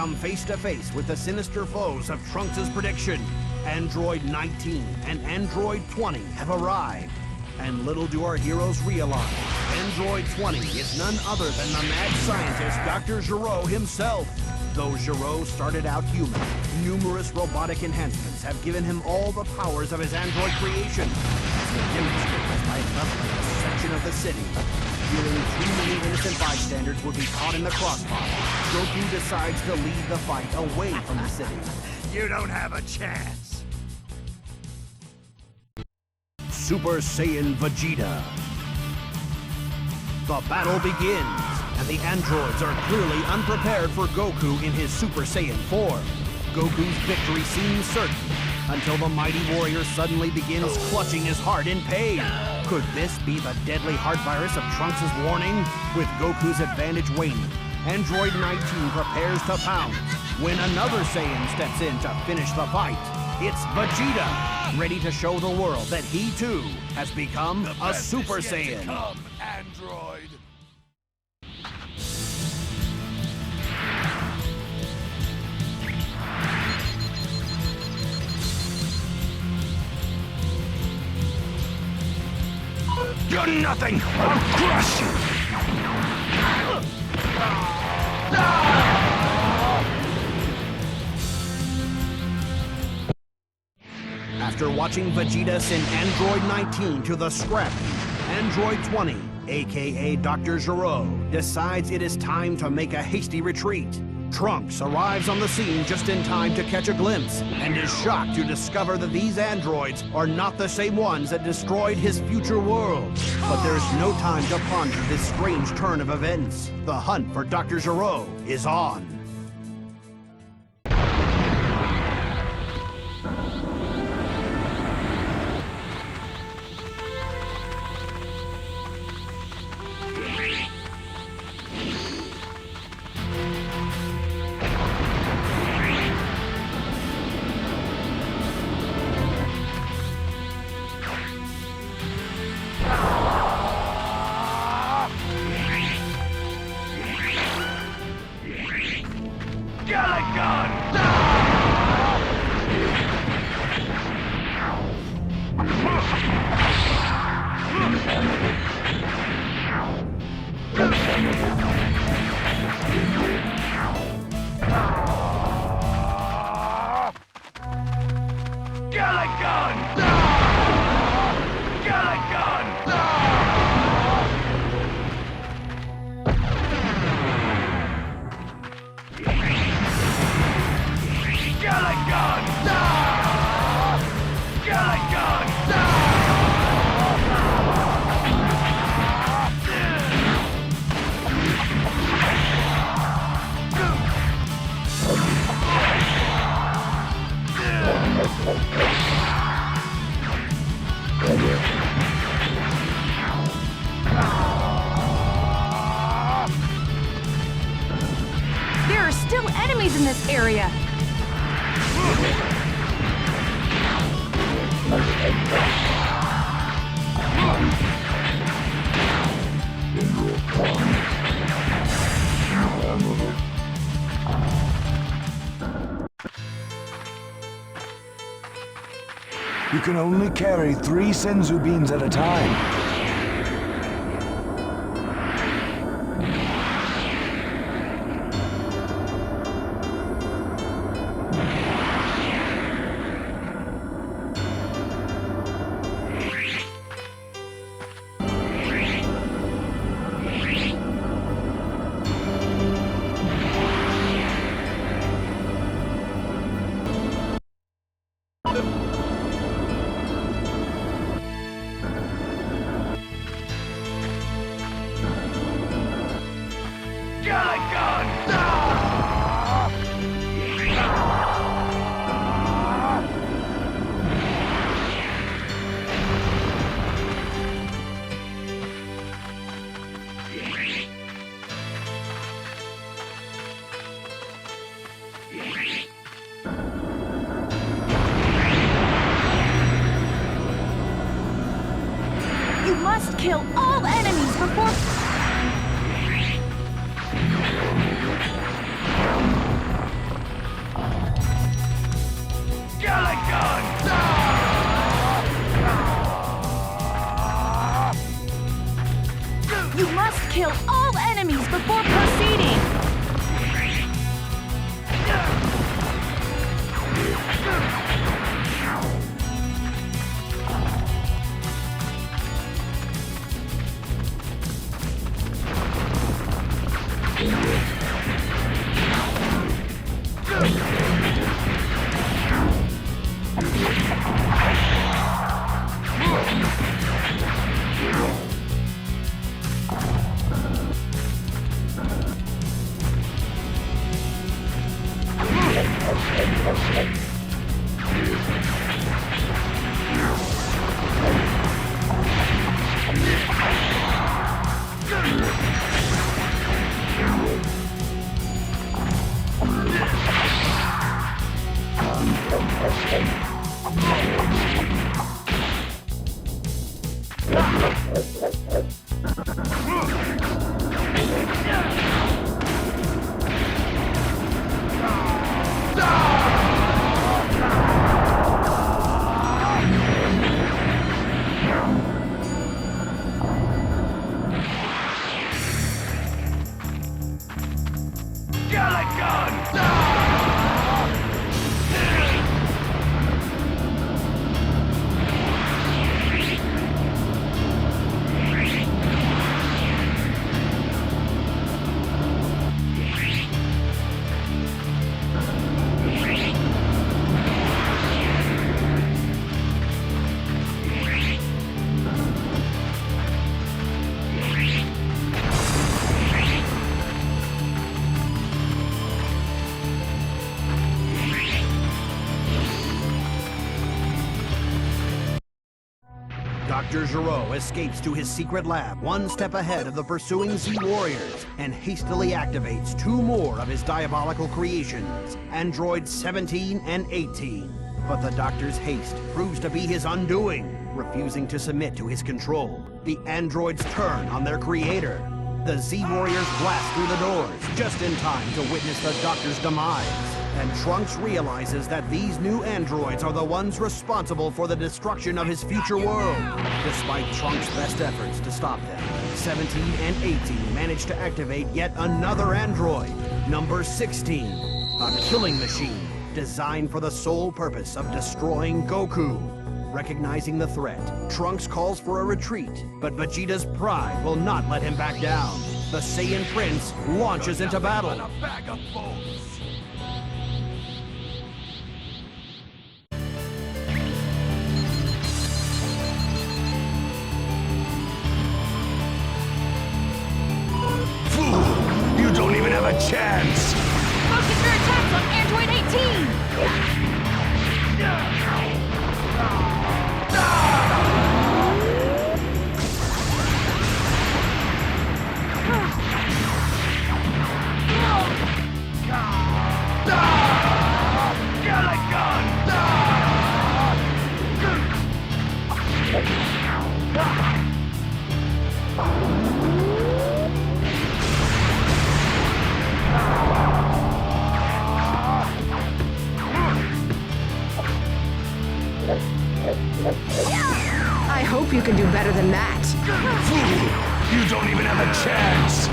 come face to face with the sinister foes of Trunks' prediction. Android 19 and Android 20 have arrived. And little do our heroes realize, Android 20 is none other than the mad scientist Dr. Gero himself. Though Gero started out human, numerous robotic enhancements have given him all the powers of his android creation. As he demonstrates by leveling a section of the city, feeling too many innocent bystanders would be caught in the crossfire, Goku decides to lead the fight away from the city. You don't have a chance. Super Saiyan Vegeta. The battle begins, and the androids are clearly unprepared for Goku in his Super Saiyan form. Goku's victory seems certain, until the mighty warrior suddenly begins clutching his heart in pain. Could this be the deadly heart virus of Trunks' warning? With Goku's advantage waning, Android 19 prepares to pounce, when another Saiyan steps in to finish the fight. It's Vegeta, ready to show the world that he too has become a Super Saiyan. Come, Android. You're nothing! I'll crush you! After watching Vegeta send Android 19 to the scrap, Android 20, aka Dr. Gero, decides it is time to make a hasty retreat. Trunks arrives on the scene just in time to catch a glimpse, and is shocked to discover that these androids are not the same ones that destroyed his future world. But there's no time to ponder this strange turn of events. The hunt for Dr. Gero is on. There are still enemies in this area. You can only carry 3 Senzu beans at a time. You must kill all enemies before... You must kill all enemies before proceeding! Dr. Gero escapes to his secret lab, one step ahead of the pursuing Z-Warriors, and hastily activates two more of his diabolical creations, androids 17 and 18. But the Doctor's haste proves to be his undoing. Refusing to submit to his control, the androids turn on their creator. The Z-Warriors blast through the doors, just in time to witness the Doctor's demise. And Trunks realizes that these new androids are the ones responsible for the destruction of his future world. Despite Trunks' best efforts to stop them, 17 and 18 manage to activate yet another android, number 16, a killing machine designed for the sole purpose of destroying Goku. Recognizing the threat, Trunks calls for a retreat, but Vegeta's pride will not let him back down. The Saiyan Prince launches into battle. You don't even have a chance! Focus your attacks on Android 18! I hope you can do better than that. Fool! You don't even have a chance!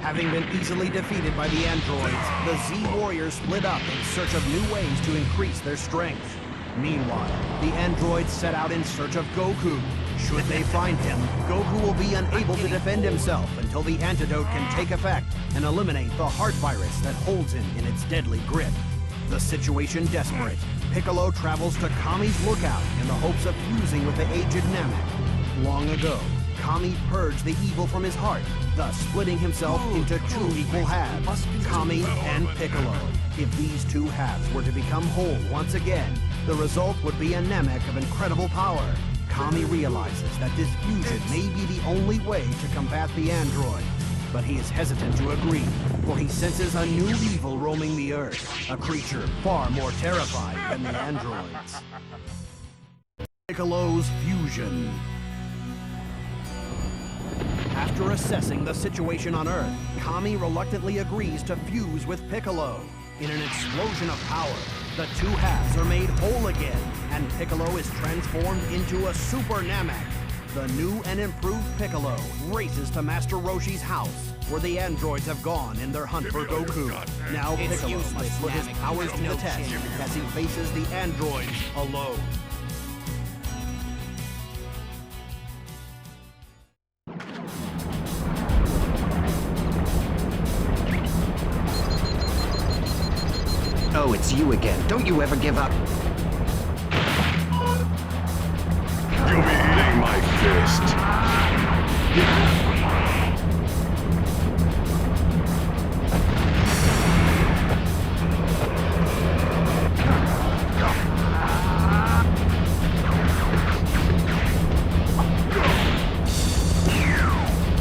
Having been easily defeated by the androids, the Z-Warriors split up in search of new ways to increase their strength. Meanwhile, the androids set out in search of Goku. Should they find him, Goku will be unable to defend himself until the antidote can take effect and eliminate the heart virus that holds him in its deadly grip. The situation desperate, Piccolo travels to Kami's lookout in the hopes of fusing with the aged Namek. Long ago, Kami purged the evil from his heart, thus splitting himself into two equal halves, Kami and Piccolo. If these two halves were to become whole once again, the result would be a Namek of incredible power. Kami realizes that this fusion may be the only way to combat the android. But he is hesitant to agree, for he senses a new evil roaming the Earth, a creature far more terrifying than the androids. Piccolo's fusion. After assessing the situation on Earth, Kami reluctantly agrees to fuse with Piccolo. In an explosion of power, the two halves are made whole again, and Piccolo is transformed into a Super Namek. The new and improved Piccolo races to Master Roshi's house, where the androids have gone in their hunt for Goku. Now Piccolo must put his powers to the test as he faces the androids alone. Oh, it's you again. Don't you ever give up. You'll be eating my fist.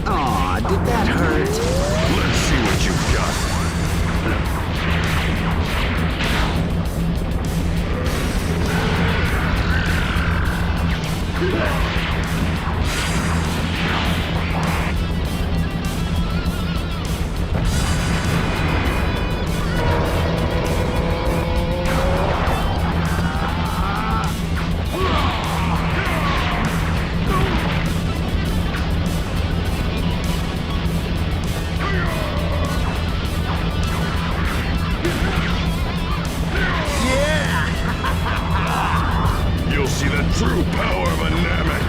Aw, did that hurt? Let's see what you've got. You'll see the true power of a Namek!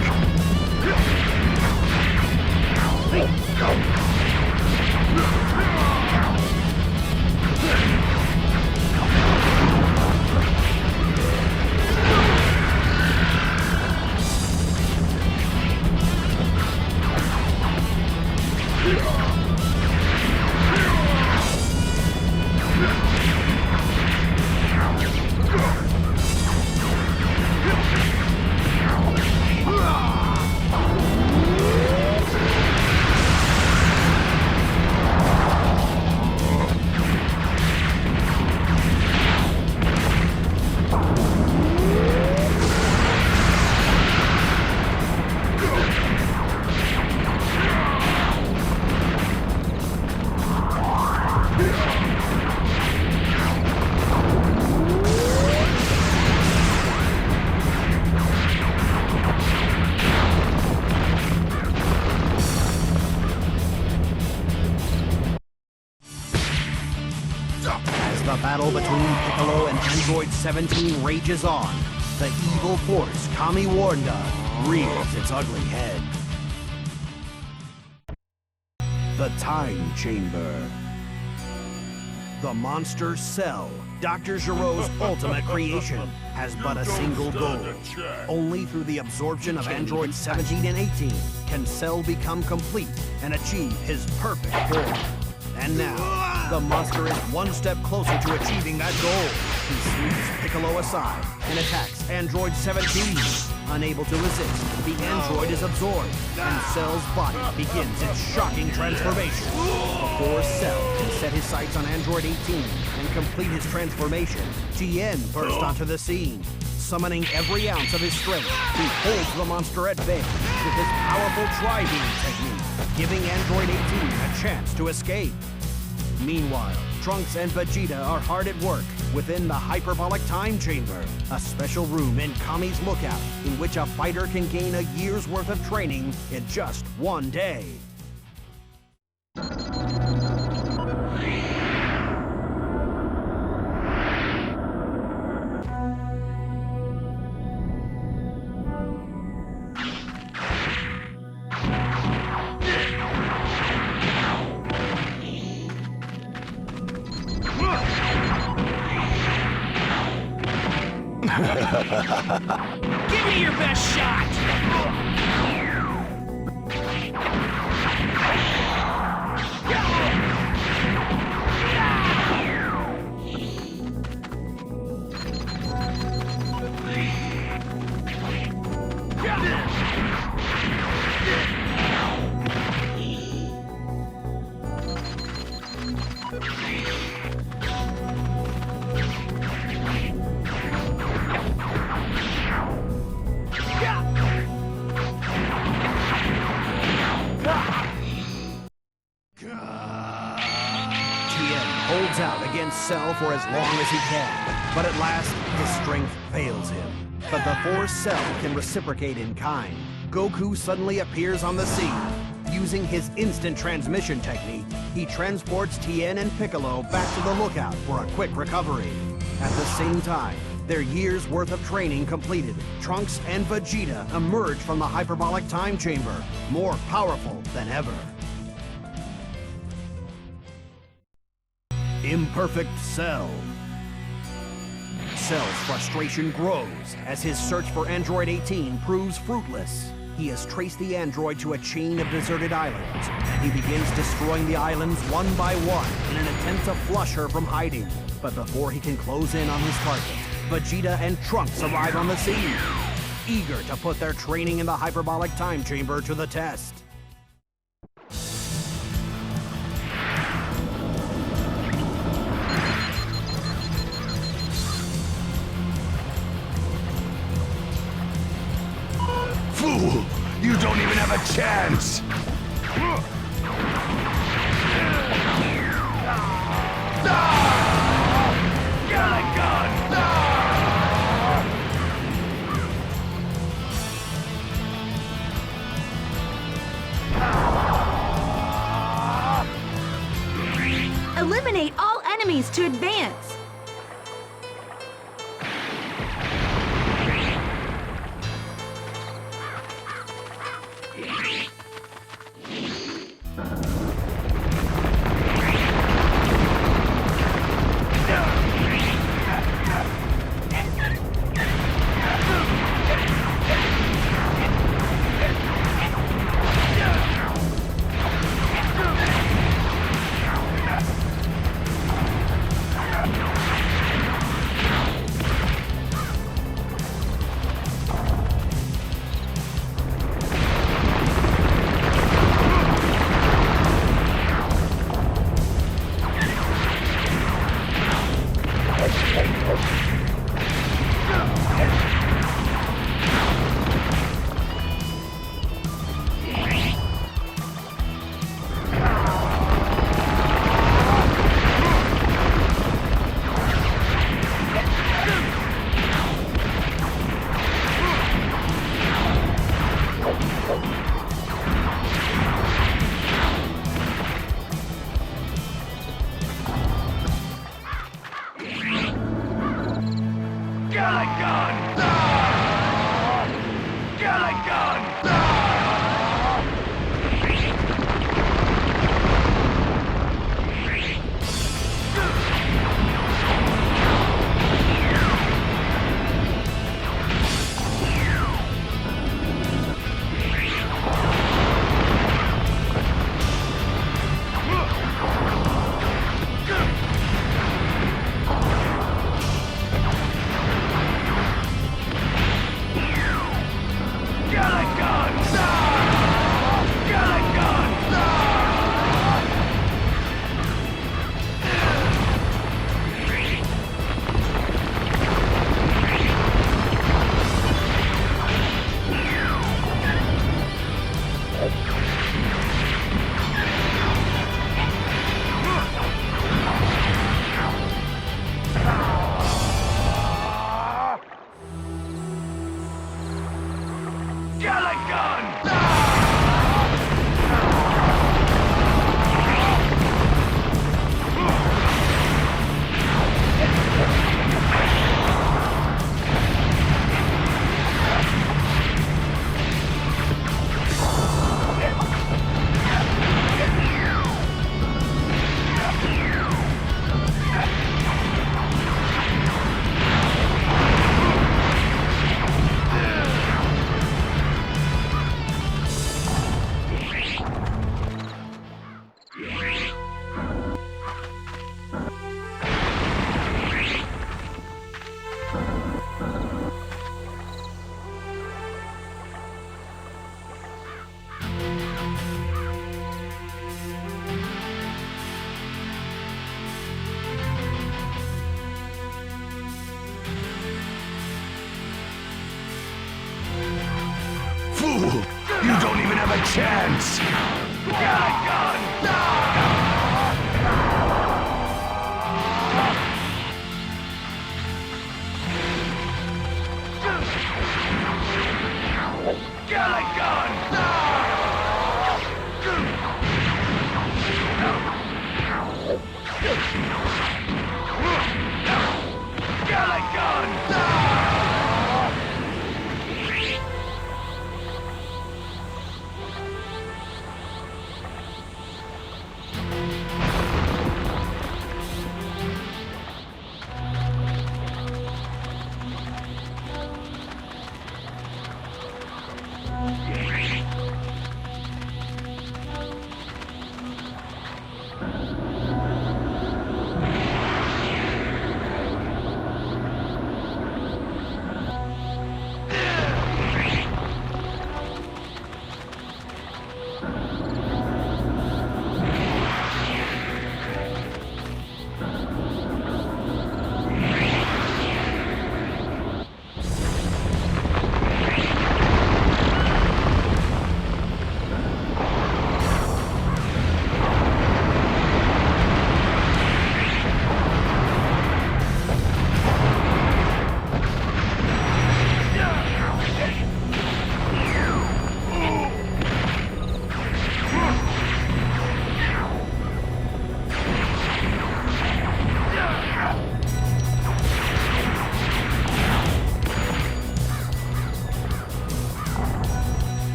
As the battle between Piccolo and Android 17 rages on, the evil force Kami warned of rears its ugly head. The Time Chamber. The monster Cell, Dr. Giro's ultimate creation, has but a single goal. Only through the absorption of Androids 17 and 18 can Cell become complete and achieve his perfect form. And now, the monster is one step closer to achieving that goal. He sweeps Piccolo aside and attacks Android 17. Unable to resist, the android is absorbed, and Cell's body begins its shocking transformation. Before Cell can set his sights on Android 18 and complete his transformation, Tien burst onto the scene. Summoning every ounce of his strength, he holds the monster at bay with his powerful Tri-Beam technique, giving Android 18 a chance to escape. Meanwhile, Trunks and Vegeta are hard at work within the Hyperbolic Time Chamber, a special room in Kami's lookout in which a fighter can gain a year's worth of training in just one day. Give me your best shot! Holds out against Cell for as long as he can, but at last, his strength fails him. But before Cell can reciprocate in kind, Goku suddenly appears on the scene. Using his instant transmission technique, he transports Tien and Piccolo back to the lookout for a quick recovery. At the same time, their years' worth of training completed, Trunks and Vegeta emerge from the hyperbolic time chamber, more powerful than ever. Imperfect Cell. Cell's frustration grows as his search for Android 18 proves fruitless. He has traced the android to a chain of deserted islands, and he begins destroying the islands one by one in an attempt to flush her from hiding. But before he can close in on his target, Vegeta and Trunks arrive on the scene, eager to put their training in the hyperbolic time chamber to the test. Fool! You don't even have a chance! Eliminate all enemies to advance. chance!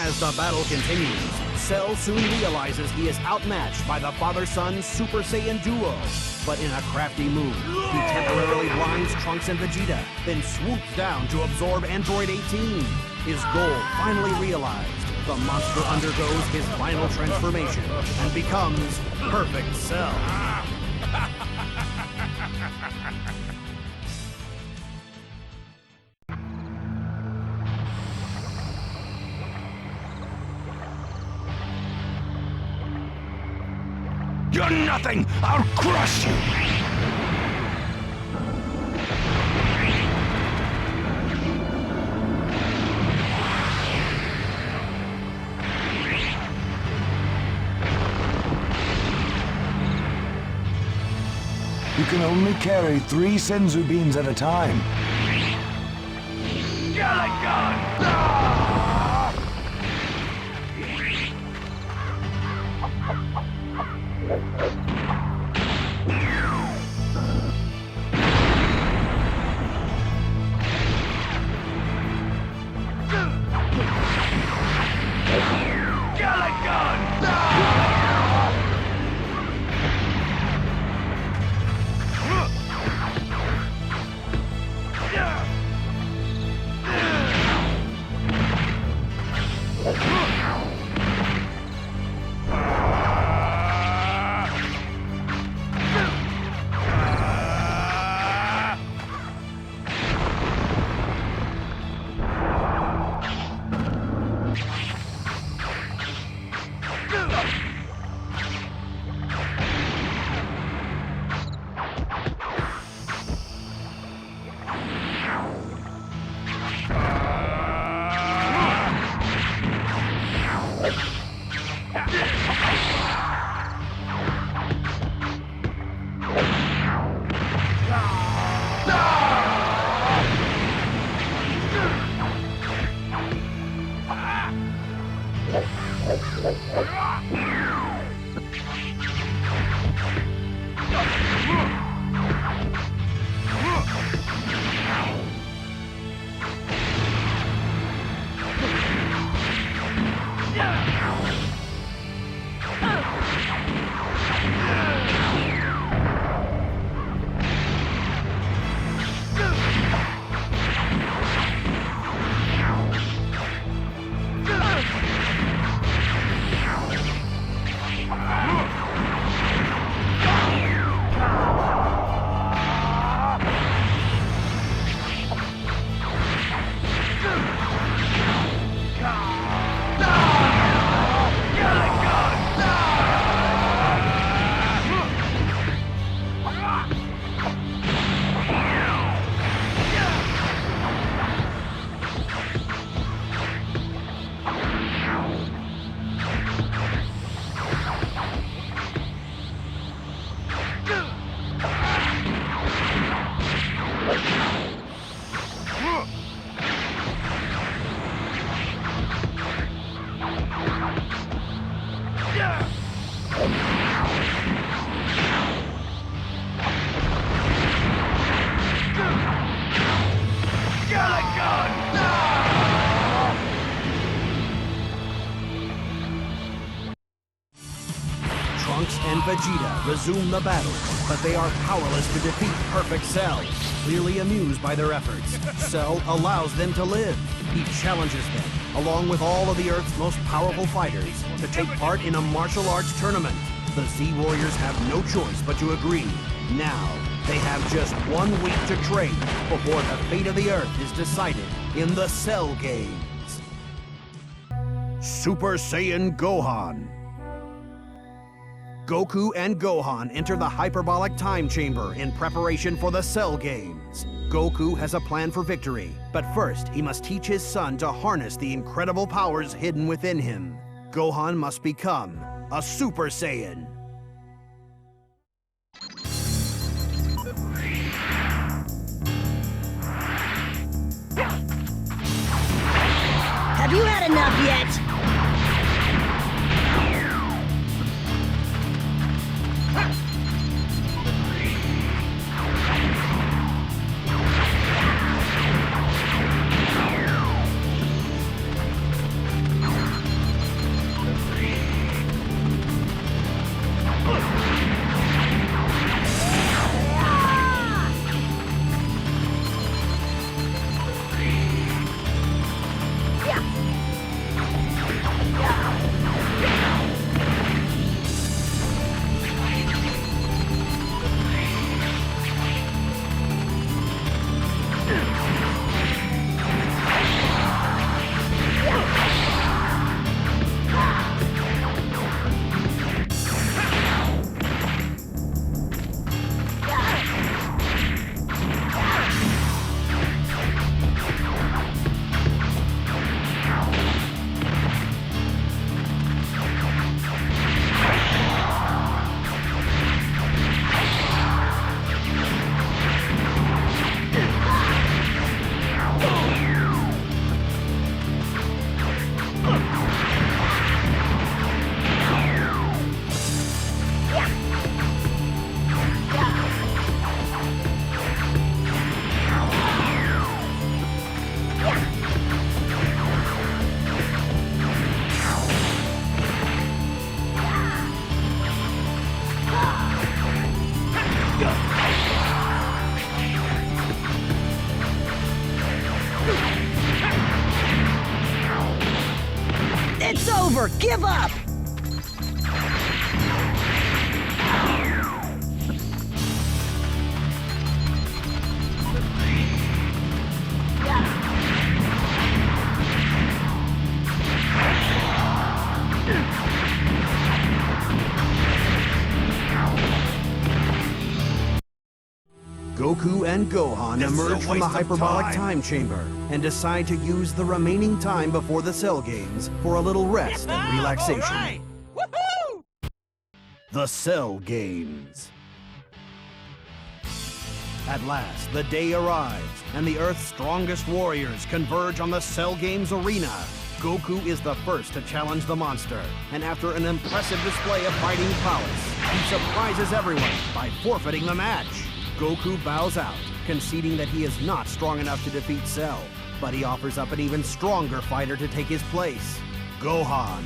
As the battle continues, Cell soon realizes he is outmatched by the father-son Super Saiyan duo. But in a crafty move, he temporarily blinds Trunks and Vegeta, then swoops down to absorb Android 18. His goal finally realized, the monster undergoes his final transformation and becomes Perfect Cell. You're nothing! I'll crush you! You can only carry 3 Senzu beans at a time. Vegeta resume the battle, but they are powerless to defeat Perfect Cell. Clearly amused by their efforts, Cell allows them to live. He challenges them, along with all of the Earth's most powerful fighters, to take part in a martial arts tournament. The Z-Warriors have no choice but to agree. Now, they have just 1 week to train before the fate of the Earth is decided in the Cell Games. Super Saiyan Gohan. Goku and Gohan enter the hyperbolic time chamber in preparation for the Cell Games. Goku has a plan for victory, but first he must teach his son to harness the incredible powers hidden within him. Gohan must become a Super Saiyan. Have you had enough yet? It's over! Give up! Goku and Gohan emerge from the hyperbolic time chamber and decide to use the remaining time before the Cell Games for a little rest and relaxation. Right. Woohoo! The Cell Games. At last, the day arrives, and the Earth's strongest warriors converge on the Cell Games arena. Goku is the first to challenge the monster, and after an impressive display of fighting prowess, he surprises everyone by forfeiting the match. Goku bows out, conceding that he is not strong enough to defeat Cell, but he offers up an even stronger fighter to take his place, Gohan.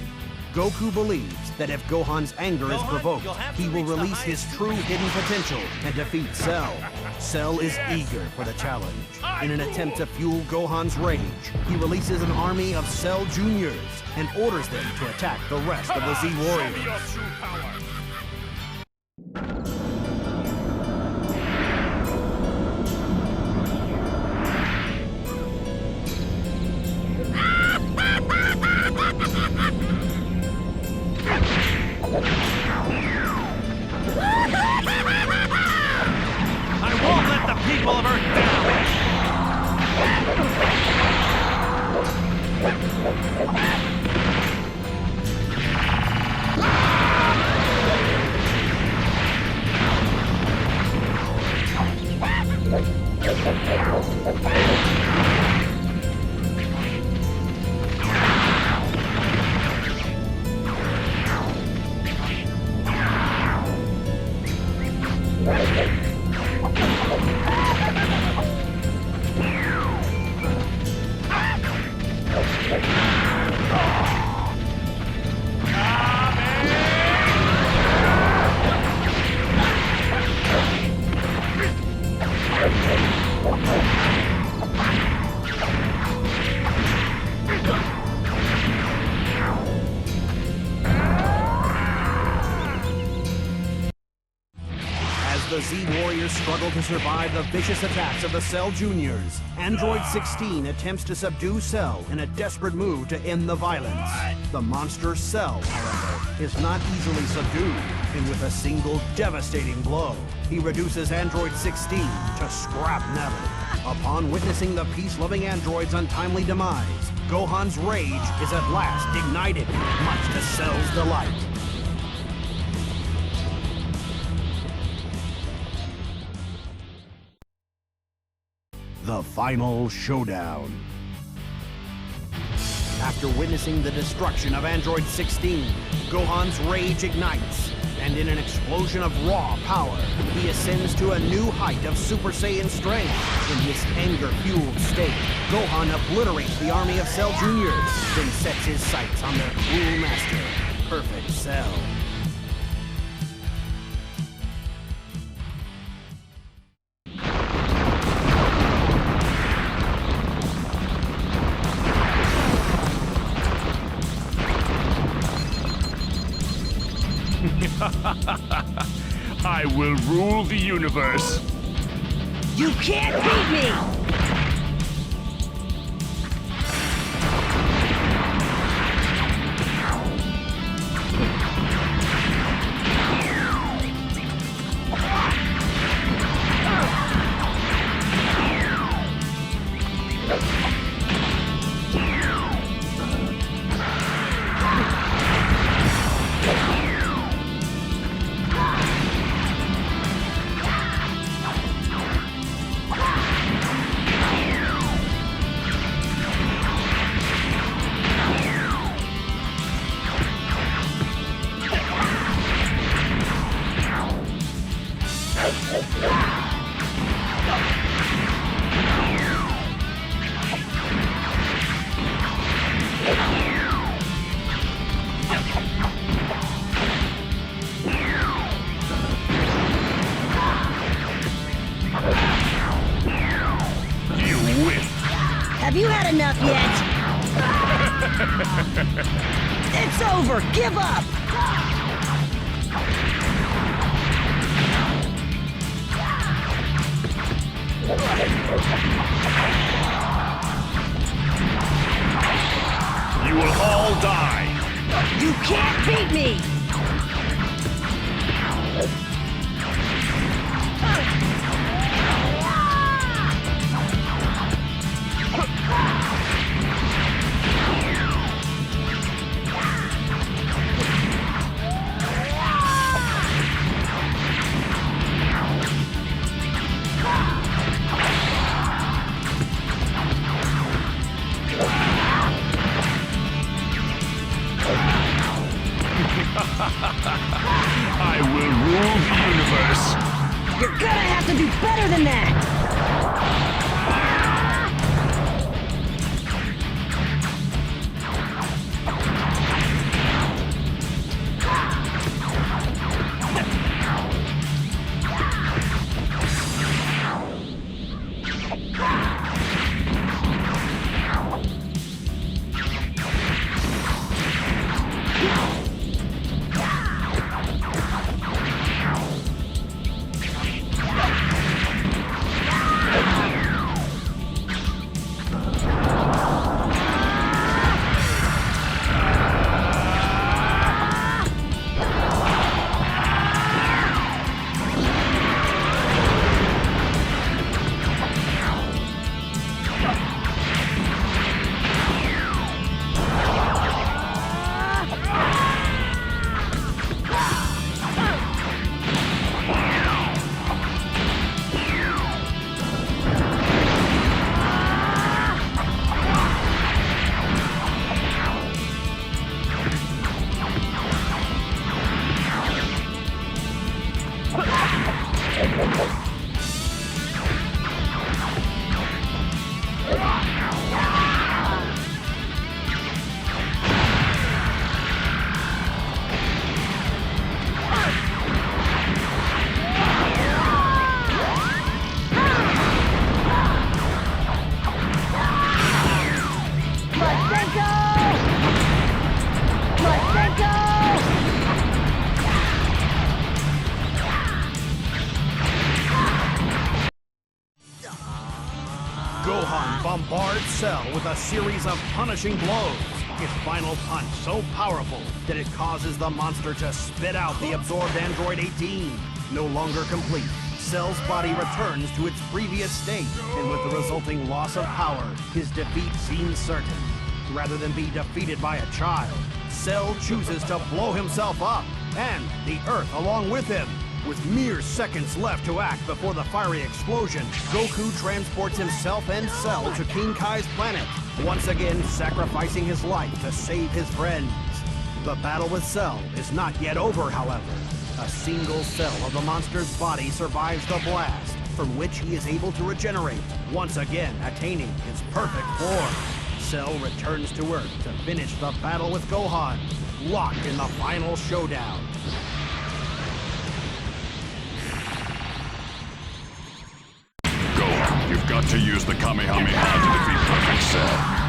Goku believes that if Gohan's anger is provoked, he will release his true hidden potential and defeat Cell. Cell is eager for the challenge. In an attempt to fuel Gohan's rage, he releases an army of Cell Juniors and orders them to attack the rest of the Z-Warriors. People of Earth down! As the Z-Warriors struggle to survive the vicious attacks of the Cell Juniors, Android 16 attempts to subdue Cell in a desperate move to end the violence. The monster Cell, however, is not easily subdued, and with a single devastating blow, he reduces Android 16 to scrap metal. Upon witnessing the peace-loving android's untimely demise, Gohan's rage is at last ignited, much to Cell's delight. The final showdown. After witnessing the destruction of Android 16, Gohan's rage ignites, and in an explosion of raw power, he ascends to a new height of Super Saiyan strength. In this anger-fueled state, Gohan obliterates the army of Cell Juniors, then sets his sights on their cruel master, Perfect Cell. I will rule the universe. You can't beat me! Have you had enough yet? It's over! Give up! You will all die. You can't beat me! I will rule Gohan bombards Cell with a series of punishing blows. His final punch so powerful that it causes the monster to spit out the absorbed Android 18. No longer complete, Cell's body returns to its previous state, and with the resulting loss of power, his defeat seems certain. Rather than be defeated by a child, Cell chooses to blow himself up, and the Earth along with him. With mere seconds left to act before the fiery explosion, Goku transports himself and Cell to King Kai's planet, once again sacrificing his life to save his friends. The battle with Cell is not yet over, however. A single cell of the monster's body survives the blast, from which he is able to regenerate, once again attaining his perfect form. Cell returns to Earth to finish the battle with Gohan, locked in the final showdown. Gohan, you've got to use the Kamehameha to defeat Perfect Cell.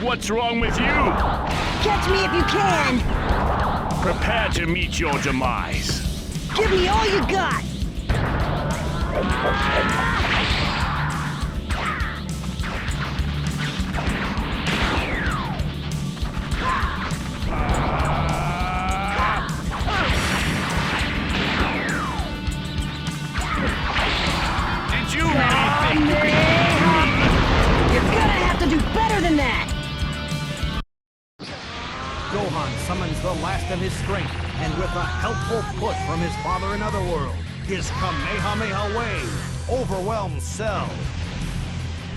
What's wrong with you? Catch me if you can! Prepare to meet your demise. Give me all you got! Did you really think you could beat me? You're gonna have to do better than that! Gohan summons the last of his strength, and with a helpful push from his father in Otherworld, his Kamehameha wave overwhelms Cell.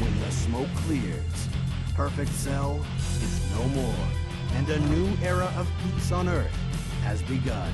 When the smoke clears, Perfect Cell is no more, and a new era of peace on Earth has begun.